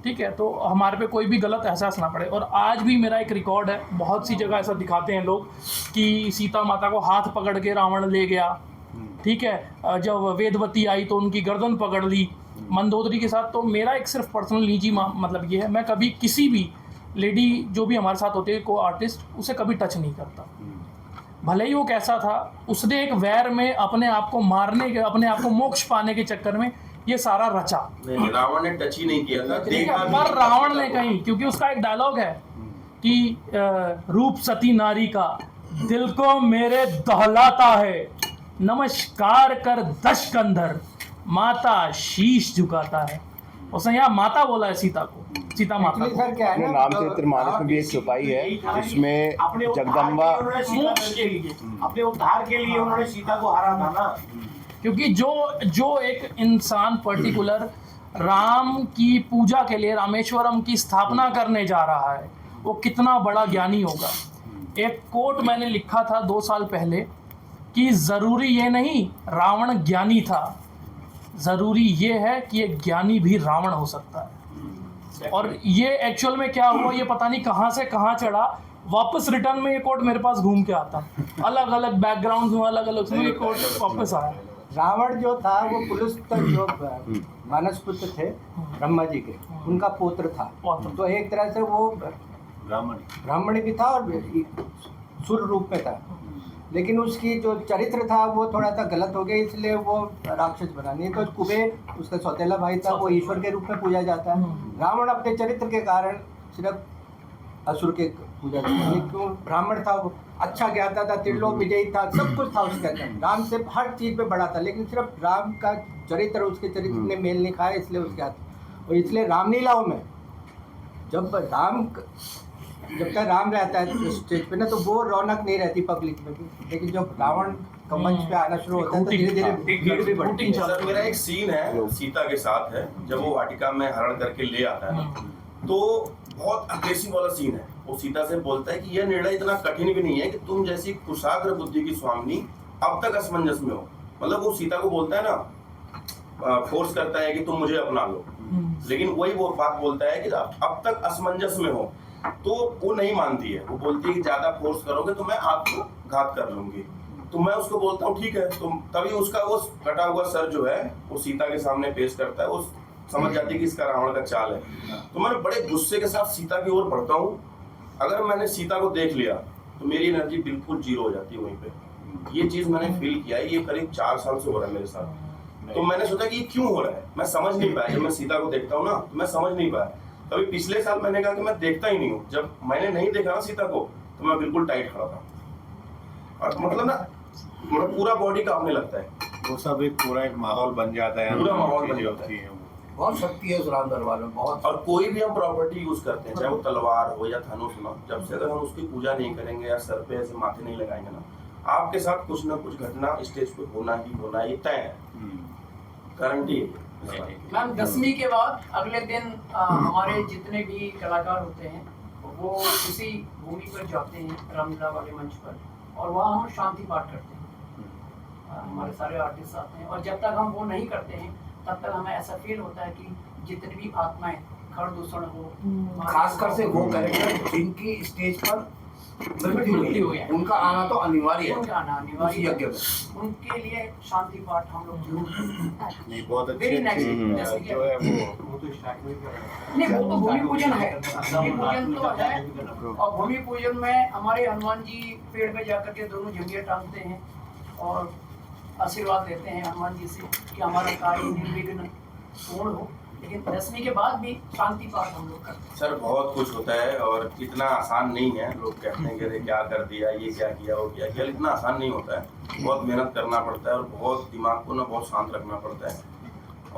[SPEAKER 6] ठीक है, तो हमारे पे कोई भी गलत एहसास ना पड़े। और आज भी मेरा एक रिकॉर्ड है, बहुत सी जगह ऐसा दिखाते हैं लोग कि सीता माता को हाथ पकड़ के रावण ले गया, ठीक है, जब वेदवती आई तो उनकी गर्दन पकड़ ली मंदोदरी के साथ। तो मेरा एक सिर्फ पर्सनल निजी मतलब ये है, मैं कभी किसी भी लेडी जो भी हमारे साथ होती है को आर्टिस्ट, उसे कभी टच नहीं करता, भले ही वो कैसा था। उसने एक वैर में अपने आप को मारने के, अपने आप को मोक्ष पाने के चक्कर में ये सारा रचा।
[SPEAKER 13] रावण ने टच ही नहीं किया था, देखा
[SPEAKER 6] पर रावण ने कहीं, क्योंकि उसका एक डायलॉग है कि रूप सती नारी का दिल को मेरे दहलाता है, नमस्कार कर 10 कंधर माता शीश झुकाता है। उसने यहाँ माता बोला है सीता को, सीता माता को।
[SPEAKER 9] सर क्या है ना,
[SPEAKER 5] नाम चरित्र मानस में भी एक चौपाई है, उसमें जगदम्बा
[SPEAKER 9] अपने उद्धार के लिए उन्होंने सीता को हारा था ना,
[SPEAKER 6] क्योंकि जो एक इंसान पर्टिकुलर राम की पूजा के लिए रामेश्वरम की स्थापना करने जा रहा है, वो कितना बड़ा ज्ञानी होगा। एक कोट मैंने लिखा था 2 साल पहले कि ज़रूरी ये नहीं रावण ज्ञानी था, ज़रूरी ये है कि एक ज्ञानी भी रावण हो सकता है। और ये एक्चुअल में क्या हुआ, ये पता नहीं कहाँ से कहाँ चढ़ा, वापस रिटर्न में ये कोट मेरे पास घूम के आता, अलग अलग बैकग्राउंड में, अलग अलग ये कोट वापस आया।
[SPEAKER 9] रावण जो था वो पुलस्त्य जो मानस पुत्र थे ब्रह्मा जी के, उनका पुत्र था, तो एक तरह से वो ब्राह्मण भी था और सुर रूप में था, लेकिन उसकी जो चरित्र था वो थोड़ा सा गलत हो गया, इसलिए वो राक्षस बना। नहीं तो कुबेर उसका सौतेला भाई था, वो ईश्वर के रूप में पूजा जाता है। रावण अपने चरित्र के कारण सिर्फ असुर के पूजा जाता है, क्यों ब्राह्मण था, वो अच्छा ज्ञाता था, त्रिलोक विजयी था, सब कुछ था उसके अंदर, राम से हर चीज़ पे बड़ा था, लेकिन सिर्फ राम का चरित्र उसके चरित्र ने मेल नहीं खाया, इसलिए उसके हाथ। और इसलिए रामलीलाओं में जब तक राम रहता है स्टेज पे ना, तो वो रौनक नहीं रहती पब्लिक में भी, लेकिन जब रावण का मंच पे आना शुरू होता है तो धीरे धीरे भीड़ भी बढ़ती है।
[SPEAKER 13] सर मेरा एक सीन है सीता के साथ है, जब वो वाटिका में हरण करके ले आता है, तो बहुत अग्रेसिव वाला सीन है। वो सीता से बोलता है कि यह निर्णय इतना कठिन भी नहीं है कि तुम जैसी कुशाग्र बुद्धि की स्वामिनी अब तक असमंजस में हो। मतलब वो सीता को बोलता है ना, फोर्स करता है कि तुम मुझे अपना लो, लेकिन वही वो बात बोलता है कि अब तक असमंजस में हो, तो वो नहीं मानती है। वो बोलती है कि ज्यादा फोर्स करोगे तो मैं आपको घात कर लूंगी। तो मैं उसको बोलता हूँ ठीक है, तो तभी उसका वो कटा हुआ सर जो है वो सीता के सामने पेश करता है। वो समझ जाती है कि इसका रावण का चाल है। तो मैं बड़े गुस्से के साथ सीता की ओर बढ़ता हूँ। अगर मैंने सीता को देख लिया तो मेरी एनर्जी बिल्कुल जीरो हो जाती है वहीं पे। ये चीज मैंने फील किया है, ये करीब 4 साल से हो रहा है मेरे साथ। तो मैंने सोचा कि ये क्यों हो रहा है, मैं समझ नहीं पाया। जब मैं सीता को देखता हूँ ना तो मैं समझ नहीं पाया। तभी पिछले साल मैंने कहा कि मैं देखता ही नहीं हूँ। जब मैंने नहीं देखा ना सीता को तो मैं बिल्कुल टाइट खड़ा था, और मतलब ना मतलब पूरा बॉडी कांपने लगता है।
[SPEAKER 1] वो सब एक पूरा एक माहौल बन जाता है,
[SPEAKER 13] पूरा माहौल बन
[SPEAKER 1] जाता है।
[SPEAKER 10] बहुत शक्ति है उस राम दरबार में, बहुत।
[SPEAKER 13] और कोई भी हम प्रॉपर्टी यूज करते हैं, चाहे वो तलवार हो या धनुष हो, जब से अगर हम उसकी पूजा नहीं करेंगे या सर पे ऐसे माथे नहीं लगाएंगे ना, आपके साथ कुछ ना कुछ घटना स्टेज पे होना ही होना, ये तय है, गारंटी है।
[SPEAKER 14] मैम 10वीं के बाद अगले दिन हमारे जितने भी कलाकार होते हैं वो उसी भूमि पर जाते हैं रामलीला वाले मंच पर, और वहाँ हम शांति पाठ करते हैं। हमारे सारे आर्टिस्ट आते हैं, और जब तक हम वो नहीं करते हैं तब तक हमें ऐसा फील होता है कि जितनी भी आत्माएं खरदूषण हो,
[SPEAKER 10] खासकर से वो कैरेक्टर जिनकी स्टेज पर मृत्यु हुई है, उनका आना तो अनिवार्य है,
[SPEAKER 14] उनका आना अनिवार्य
[SPEAKER 10] उस यज्ञ में।
[SPEAKER 14] है। उनके लिए शांति पाठ हम लोग जरूर
[SPEAKER 1] नहीं, बहुत अच्छी
[SPEAKER 14] Very next, जैसे कि-
[SPEAKER 1] जो है
[SPEAKER 9] वो तो स्टार्ट में
[SPEAKER 14] नहीं, वो तो भूमि पूजन है, भूमि पूजन तो है। और भूमि पूजन में हमारे हनुमान जी पेड़ पे जाकर के दोनों झंडियाँ टांगते हैं और आशीर्वाद लेते हैं हनुमान जी से कि हमारा कार्य निर्विघ्न पूर्ण हो। लेकिन 10वीं के बाद भी शांति पाठ हम लोग करते हैं।
[SPEAKER 13] सर बहुत कुछ होता है और इतना आसान नहीं है। लोग कहते हैं कि अरे क्या कर दिया, ये क्या किया, वो क्या किया, इतना आसान नहीं होता है। बहुत मेहनत करना पड़ता है और बहुत दिमाग को ना बहुत शांत रखना पड़ता है।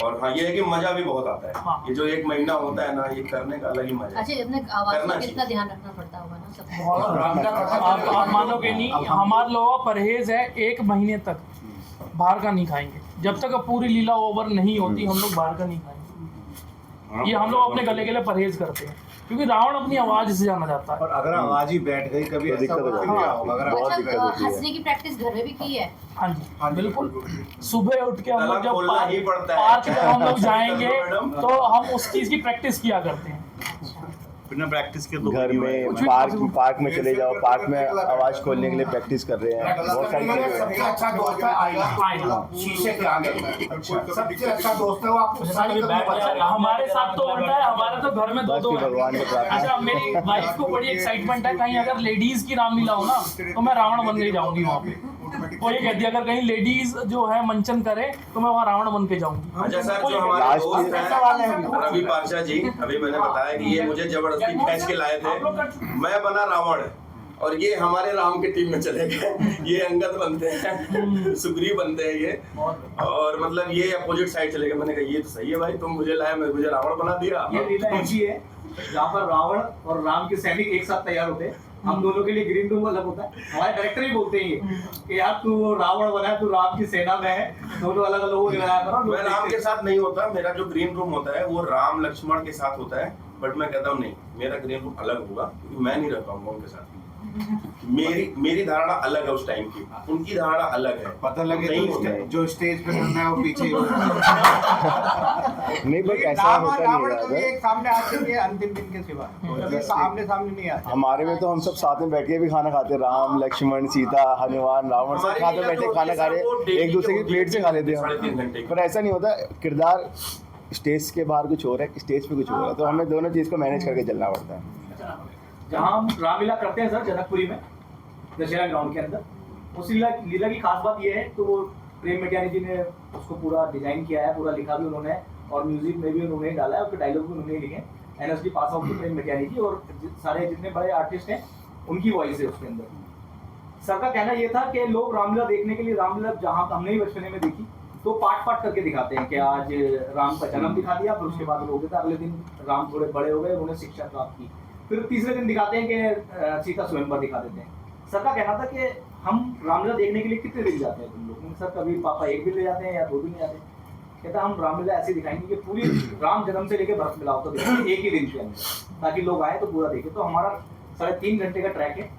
[SPEAKER 13] और हाँ, ये है कि मजा भी बहुत आता है। ये जो 1 महीना होता है ना, ये करने का अलग ही मजा है।
[SPEAKER 2] अच्छा, अपने आवाज
[SPEAKER 13] करना
[SPEAKER 2] का
[SPEAKER 13] चाहिए।
[SPEAKER 2] कितना ध्यान रखना पड़ता होगा ना सबको।
[SPEAKER 6] आप मानोगे नहीं, हमारे लोगों का परहेज है 1 महीने तक बाहर का नहीं खाएंगे। जब तक पूरी लीला ओवर नहीं होती हम लोग बाहर का नहीं खाएंगे। ये हम लोग अपने गले के लिए परहेज करते हैं, क्योंकि रावण अपनी आवाज से जाना जाता है।
[SPEAKER 1] और अगर आवाज ही बैठ गई कभी ऐसा होगा, अगर आवाज ही बैठ
[SPEAKER 2] अच्छा,
[SPEAKER 1] होती है।
[SPEAKER 2] हंसने की प्रैक्टिस घर में भी की है?
[SPEAKER 6] हाँ जी, बिल्कुल। सुबह उठ के हम लोग जब
[SPEAKER 13] खोलना ही पड़ता है।
[SPEAKER 6] पार्क जब हम लोग जाएंगे
[SPEAKER 13] मैडम।
[SPEAKER 6] तो हम उस चीज की प्रैक्टिस किया करते हैं।
[SPEAKER 8] बिना प्रैक्टिस के तो
[SPEAKER 5] घर में पार्क में चले जाओ, पार्क में आवाज खोलने के लिए प्रैक्टिस कर रहे हैं। बहुत सारी चीजें
[SPEAKER 10] सबसे अच्छा दोस्त है आईना, शीशे के आगे। सबसे अच्छा दोस्त है वो आपको सारी
[SPEAKER 6] हमारे साथ तो उल्टा है, हमारे तो घर में दो
[SPEAKER 5] भगवान के प्रार्थना।
[SPEAKER 6] अच्छा, मेरी वाइफ को बड़ी एक्साइटमेंट है, कहीं अगर लेडीज की रामलीला हो ना तो मैं रावण बन के जाऊंगी वहाँ पे। वो ये कहती है अगर कहीं लेडीज जो है मंचन करे तो मैं वहाँ रावण बन के जाऊंगी।
[SPEAKER 13] अच्छा सर, जो हमारे दोस्त हैं रवि पारशा जी, अभी मैंने बताया कि ये मुझे जबरदस्ती खींच के लाए थे। मैं बना रावण और ये हमारे राम की टीम में चले गए। ये अंगद बनते हैं, सुग्रीव बनते हैं ये, और मतलब ये अपोजिट साइड चले गए। मैंने कहा ये तो सही है भाई, तुम मुझे लाए, मुझे रावण बना दिया।
[SPEAKER 11] ये लीला ऐसी है जहाँ पर रावण और राम के सैनिक एक साथ तैयार होते हैं। हम दोनों के लिए ग्रीन रूम अलग होता है। हमारे डायरेक्टर ही बोलते हैं ये कि यार तू रावण बना है, तू राम की सेना में है, दोनों अलग अलग लोगों ने लगाया करो।
[SPEAKER 13] मैं राम के साथ नहीं होता, मेरा जो ग्रीन रूम होता है वो राम लक्ष्मण के साथ होता है। बट मैं कहता हूँ नहीं, मेरा ग्रीन रूम अलग होगा क्योंकि मैं नहीं रह पाऊंगा उनके साथ। मेरी धारणा अलग है उस टाइम की, उनकी धारणा अलग है।
[SPEAKER 1] पता लगे
[SPEAKER 13] नहीं
[SPEAKER 1] तो
[SPEAKER 13] होता है।
[SPEAKER 1] जो स्टेज पे करना है वो पीछे ही
[SPEAKER 5] नहीं, बट ऐसा होता
[SPEAKER 9] रावण
[SPEAKER 5] नहीं
[SPEAKER 9] कभी
[SPEAKER 5] है।
[SPEAKER 9] एक सामने आते नहीं है अंतिम दिन के सिवा, कभी सामने सामने नहीं आते।
[SPEAKER 5] हमारे में तो हम सब साथ में बैठ के भी खाना खाते हैं। राम, लक्ष्मण, सीता, हनुमान, रावण सब साथ में बैठे खाना खा रहे, एक दूसरे की प्लेट से खा लेते हैं।
[SPEAKER 13] 3.5 घंटे की।
[SPEAKER 5] पर ऐसा नहीं होता, किरदार स्टेज के बाहर कुछ और है, स्टेज पे कुछ और है, तो हमें दोनों चीज़ को मैनेज करके चलना पड़ता है।
[SPEAKER 11] जहाँ हम रामलीला करते हैं सर जनकपुरी में दशहरा ग्राउंड के अंदर, उस लीला की खास बात ये है तो वो प्रेम मेटियानी जी ने उसको पूरा डिजाइन किया है, पूरा लिखा भी उन्होंने और म्यूजिक में भी उन्होंने डाला है, उसके डायलॉग भी उन्होंने लिखे। NSD पास आउट प्रेम मेटियानी जी और सारे जितने बड़े आर्टिस्ट हैं उनकी वॉइस है उसके अंदर। सर का कहना ये था कि लोग रामलीला देखने के लिए, रामलीला जहाँ हमने ही बचपने में देखी तो पार्ट करके दिखाते हैं कि आज राम का जन्म दिखा दिया, फिर उसके बाद लोग अगले दिन राम थोड़े बड़े हो गए, उन्होंने शिक्षा प्राप्त की, फिर तीसरे दिन दिखाते हैं कि सीता स्वयंवर दिखा देते हैं। सर का कहना था कि हम रामलीला देखने के लिए कितने दिन जाते हैं तुम लोग? सर कभी पापा 1 दिन ले जाते हैं या 2 दिन ले जाते हैं। कहता हम रामलीला ऐसे दिखाएंगे कि पूरी राम जन्म से लेकर भरत मिलाप तो दिखाएंगे एक ही दिन के अंदर, ताकि लोग आए तो पूरा देखें। तो हमारा 3.5 घंटे का ट्रैक है,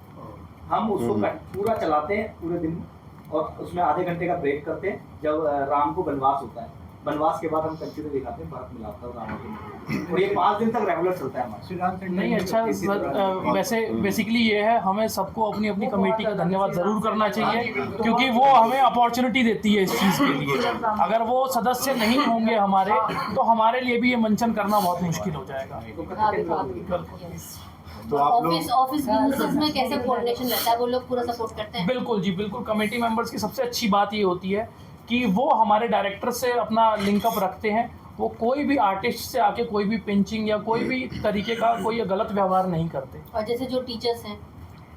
[SPEAKER 11] हम उसको पूरा चलाते हैं पूरे दिन और उसमें आधे घंटे का ब्रेक करते हैं जब राम को वनवास होता है। वनवास के बाद हम कंटिन्यू दिखाते हैं भरत मिलाप और राम के, और ये 5 दिन तक रेगुलर चलता है हमारा।
[SPEAKER 6] नहीं, अच्छा सर, वैसे बेसिकली ये है, हमें सबको अपनी अपनी कमेटी का धन्यवाद ज़रूर करना चाहिए, क्योंकि वो हमें अपॉर्चुनिटी देती है इस चीज़ के लिए। अगर वो सदस्य नहीं होंगे हमारे तो हमारे लिए भी ये मंचन करना बहुत मुश्किल हो जाएगा।
[SPEAKER 1] तो आप लोग
[SPEAKER 2] ऑफिस बिजनेसेस में कैसे कोऑर्डिनेशन रहता है? वो लोग पूरा सपोर्ट करते हैं?
[SPEAKER 6] बिल्कुल जी, बिल्कुल। कमेटी मेंबर्स की सबसे अच्छी बात ये होती है कि वो हमारे डायरेक्टर से अपना लिंकअप रखते हैं। वो कोई भी आर्टिस्ट से आके कोई भी पिंचिंग या कोई भी तरीके का कोई गलत व्यवहार नहीं करते।
[SPEAKER 2] और जैसे जो टीचर्स हैं,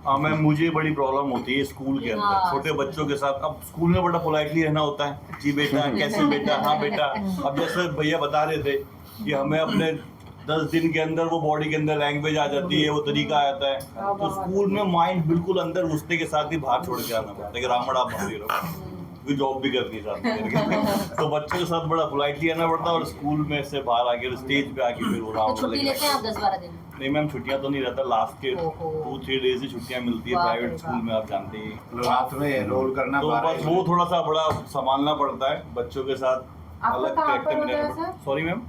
[SPEAKER 8] हाँ मैम, मुझे बड़ी प्रॉब्लम होती है स्कूल के अंदर
[SPEAKER 2] हाँ।
[SPEAKER 8] छोटे बच्चों के साथ। अब स्कूल में बड़ा पोलाइटली रहना होता है, जी बेटा, कैसे बेटा, हाँ बेटा। अब जैसे भैया बता रहे थे कि हमें अपने 10 दिन के अंदर वो बॉडी के अंदर लैंग्वेज आ जाती है, वो तरीका आ जाता है। तो स्कूल में माइंड बिल्कुल अंदर घुसने के साथ ही बाहर छोड़ के आना पड़ता है कि रावण आप भाभी रहो।
[SPEAKER 15] क्योंकि जॉब भी करनी है साथ में करके। तो बच्चों के साथ बड़ा पोलाइटली आना पड़ता है और स्कूल में से बाहर आके स्टेज पे आके फिर वो
[SPEAKER 2] तो
[SPEAKER 15] राउंड
[SPEAKER 2] छुट्टी लेते हैं आप 10-12 दिन?
[SPEAKER 15] नहीं मैम, छुट्टियां तो नहीं रहता, लास्ट के 2-3 डेज ही छुट्टियां मिलती है प्राइवेट स्कूल में, आप जानते ही।
[SPEAKER 1] रात में रोल करना
[SPEAKER 15] तो बस वो थोड़ा सा बड़ा संभालना पड़ता है बच्चों के साथ, अलग कैरेक्टर। सॉरी मैम,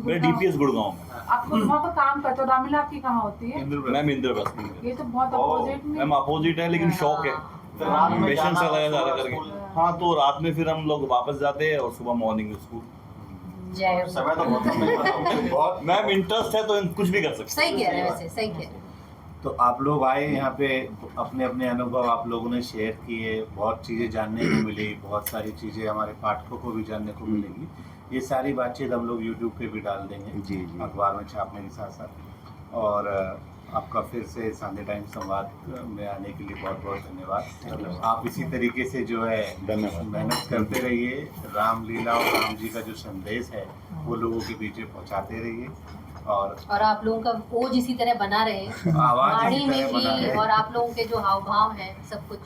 [SPEAKER 15] मेरे DPS गुड़गांव में।
[SPEAKER 16] आप वहाँ पर काम करते हो, रामलीला आपकी कहाँ होती है?
[SPEAKER 15] मैम इंद्रप्रस्थ में।
[SPEAKER 16] ये तो बहुत अपोजिट में।
[SPEAKER 15] मैम अपोजिट है लेकिन शौक है, पेशेंस चला है सारा करके। हाँ, तो रात में फिर हम लोग वापस जाते हैं और सुबह मॉर्निंग में स्कूल।
[SPEAKER 1] समय तो बहुत
[SPEAKER 15] मैम इंटरेस्ट है तो कुछ भी कर सकते।
[SPEAKER 2] सही कह रहे हैं, वैसे सही कह रहे हैं।
[SPEAKER 1] तो आप लोग आए यहाँ पे, अपने अपने अनुभव आप लोगों ने शेयर किए, बहुत चीज़ें जानने को मिली, बहुत सारी चीज़ें हमारे पाठकों को भी जानने को मिलेगी। ये सारी बातचीत हम लोग YouTube पे भी डाल देंगे,
[SPEAKER 5] जी,
[SPEAKER 1] अखबार में छापने के साथ साथ। और आपका फिर से संडे टाइम संवाद में आने के लिए बहुत बहुत धन्यवाद। आप इसी तरीके से जो है मेहनत करते रहिए, रामलीला और राम जी का जो संदेश है वो लोगों के बीच में पहुँचाते रहिए। और
[SPEAKER 2] आप लोगों का ओज इसी तरह बना रहे, वाणी में भी, और आप लोगों के जो हाव भाव है सब कुछ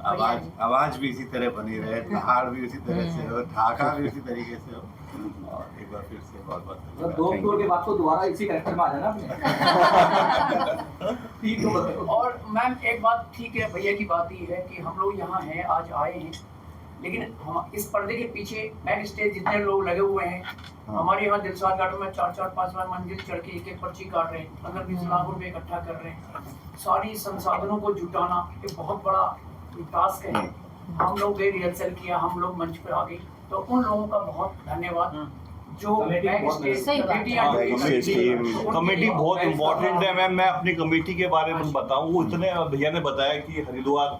[SPEAKER 1] आवाज भी इसी तरह बनी रहे, दहाड़ भी उसी तरह से हो, ढाका भी उसी तरीके से हो। और एक बार फिर से बहुत बहुत धन्यवाद।
[SPEAKER 11] 2 करोड़ के बाद तो दोबारा इसी कैरेक्टर में आ जाना आपने। ठीक है।
[SPEAKER 14] और मैम एक बात ठीक है, भैया की बात ये है कि हम लोग यहाँ हैं, आज आए हैं, लेकिन हम इस पर्दे के पीछे बैक स्टेज जितने लोग लगे हुए हैं, हमारे यहाँ दिलशाद गार्डन में 4-4-5 मंजिल चढ़ के एक पर्ची काट रहे हैं, 15-20 लाख रुपए इकट्ठा कर रहे हैं। सारी संसाधनों को जुटाना एक बहुत बड़ा टास्क है। हम लोग गए, रिहर्सल किया, हम लोग मंच पे आ गए, तो उन लोगों का बहुत धन्यवाद। जो
[SPEAKER 15] कमेटी बहुत इम्पोर्टेंट है मैम। मैं अपनी कमेटी के बारे में बताऊं, वो इतने भैया ने बताया कि हरिद्वार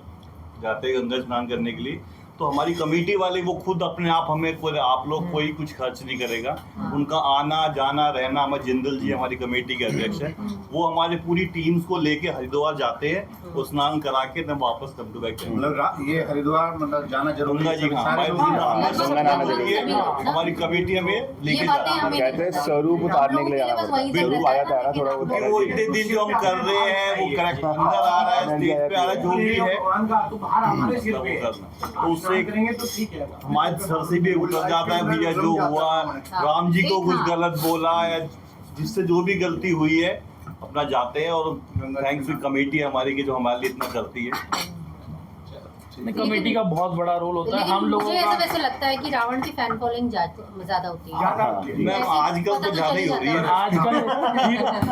[SPEAKER 15] जाते हैं गंगा स्नान करने के लिए, तो हमारी कमेटी वाले वो खुद अपने आप हमें आप लोग कोई कुछ खर्च नहीं करेगा, उनका आना जाना रहना। हमारे जिंदल जी हमारी कमेटी के अध्यक्ष हैं, वो हमारे पूरी टीम्स को लेके हरिद्वार जाते हैं, वो स्नान करा के तब वापस कम टू बैक।
[SPEAKER 1] मतलब ये हरिद्वार मतलब जाना जरूरी है,
[SPEAKER 15] हमारी कमेटी हमें लेके
[SPEAKER 5] कहते हैं स्वरूप उतारने के लिए जाना पड़ता है। बिल्कुल आया था ना थोड़ा बहुत,
[SPEAKER 15] वो इतने दिन जो हम कर रहे हैं वो करेक्ट अंदर आ रहा है, स्टेज पे आ रहा है, जो भी है उससे
[SPEAKER 14] तो ठीक है।
[SPEAKER 15] हमारे सर से भी उतर जाता है भैया जो हुआ, राम जी को कुछ गलत बोला या जिससे जो भी गलती हुई है अपना जाते हैं। और थैंक्स टू कमेटी हमारी की जो हमारे लिए इतना करती है।
[SPEAKER 6] कमेटी का बहुत बड़ा रोल होता है। हम लोगों
[SPEAKER 2] का वैसे लगता है कि रावण की फैन फॉलोइंग ज्यादा होती है।
[SPEAKER 15] मैम आजकल तो ज्यादा ही हो रही है।
[SPEAKER 6] आजकल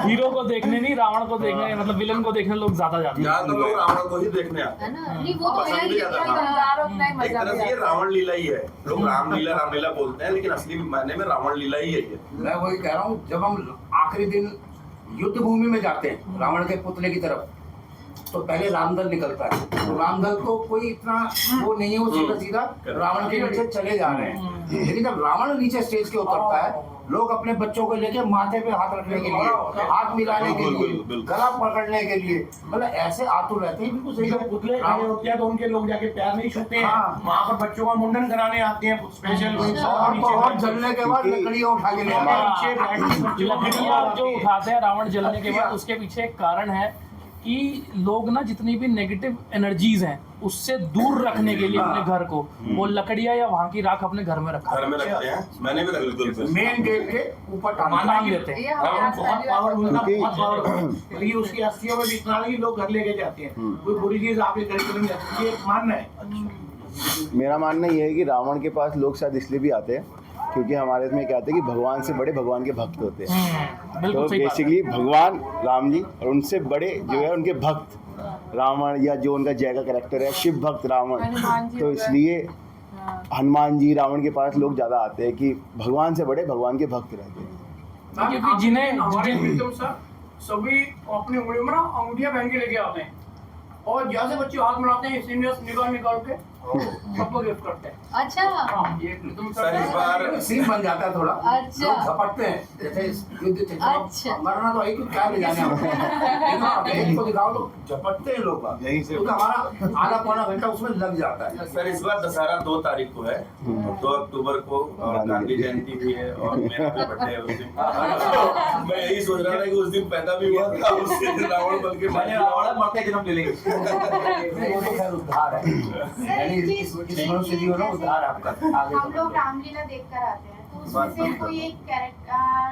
[SPEAKER 6] हीरो को देखने नहीं, रावण को देखने, मतलब विलन को देखने लोग ज्यादा जाते हैं।
[SPEAKER 13] तो लोग रावण को ही देखने आते हैं, पसंद भी आता है। एक तरह से ये रावण लीला ही है। लोग रामलीला बोलते हैं, लेकिन असली मायने में रावण लीला ही है ये।
[SPEAKER 10] मैं वही कह रहा हूँ, जब हम आखिरी दिन युद्ध भूमि में जाते हैं रावण के पुतले की तरफ, तो पहले रामदल निकलता है। तो रामदल को कोई इतना वो नहीं है, वो सीधा सीधा रावण के नीचे चले जा रहे हैं। लेकिन जब रावण नीचे स्टेज के उतरता है, लोग अपने बच्चों को लेके माथे पे हाथ रखने के लिए, हाथ मिलाने के लिए, गला पकड़ने के लिए, मतलब ऐसे आतुर रहते हैं। बिल्कुल सही।
[SPEAKER 14] जब पुतले खड़े होते हैं तो उनके लोग जाके पैर नहीं छूते हैं, वहाँ पर बच्चों का मुंडन कराने आते हैं स्पेशल।
[SPEAKER 10] और जलने के बाद लकड़ियाँ उठा के ले आते हैं।
[SPEAKER 6] लकड़ियाँ जो उठाते हैं रावण जलने के बाद, उसके पीछे एक कारण है कि लोग ना जितनी भी नेगेटिव एनर्जीज हैं उससे दूर रखने के लिए अपने घर को वो लकड़ियाँ या वहाँ की राख अपने घर में रखते
[SPEAKER 13] हैं। मैंने भी बिल्कुल
[SPEAKER 10] मेन गेट के ऊपर
[SPEAKER 6] टांग देते हैं।
[SPEAKER 14] बहुत पावरफुल, उसकी अस्थियों में भी इतना नहीं, लोग घर लेके जाते हैं। कोई बुरी चीज आपके घर के नहीं जाती, ये मानना है।
[SPEAKER 5] मेरा मानना ये है कि रावण के पास लोग शायद इसलिए भी आते हैं क्योंकि हमारे इसमें कहते हैं कि भगवान से बड़े भगवान के भक्त होते हैं। तो बेसिकली भगवान राम जी और उनसे बड़े जो है उनके भक्त रावण, या जो उनका जय का कैरेक्टर है शिव भक्त रावण, तो इसलिए हनुमान जी रावण के पास लोग ज़्यादा आते हैं कि भगवान से बड़े भगवान के भक्त रहते हैं।
[SPEAKER 14] क्योंकि जिन्हें सभी अपनी उंगलियों में ना अंगूठियां पहन के लेके आते हैं, और जैसे बच्चे हाथ मिलाते हैं सीनियर निकाल के सबको गिफ्ट करते हैं।
[SPEAKER 2] अच्छा,
[SPEAKER 10] सर इस बार सीन बन जाता है थोड़ा।
[SPEAKER 2] अच्छा,
[SPEAKER 10] लोग झपटते हैं जैसे युद्ध। अच्छा, मरना तो है कि क्या ले जाने हमको, इनको दिखाओ तो झपटते हैं लोग, यहीं से हमारा आधा पौना घंटा उसमें लग जाता है।
[SPEAKER 13] सर इस बार दशहरा 2 तारीख को है, 2 अक्टूबर को, और गांधी जयंती भी है, और मेरा भी बर्थडे है उस दिन। मैं यही सोच रहा था कि उस दिन पैदा भी हुआ था, उस दिन रावण बन के
[SPEAKER 11] रावण मरते जन्म ले लेंगे।
[SPEAKER 10] वो तो खैर उद्धार है। यानी इस मनुष्य जीवन में उद्धार आपका आगे
[SPEAKER 12] हम लोग रामलीला देख कर आते हैं तो उसमें से कोई एक कैरेक्टर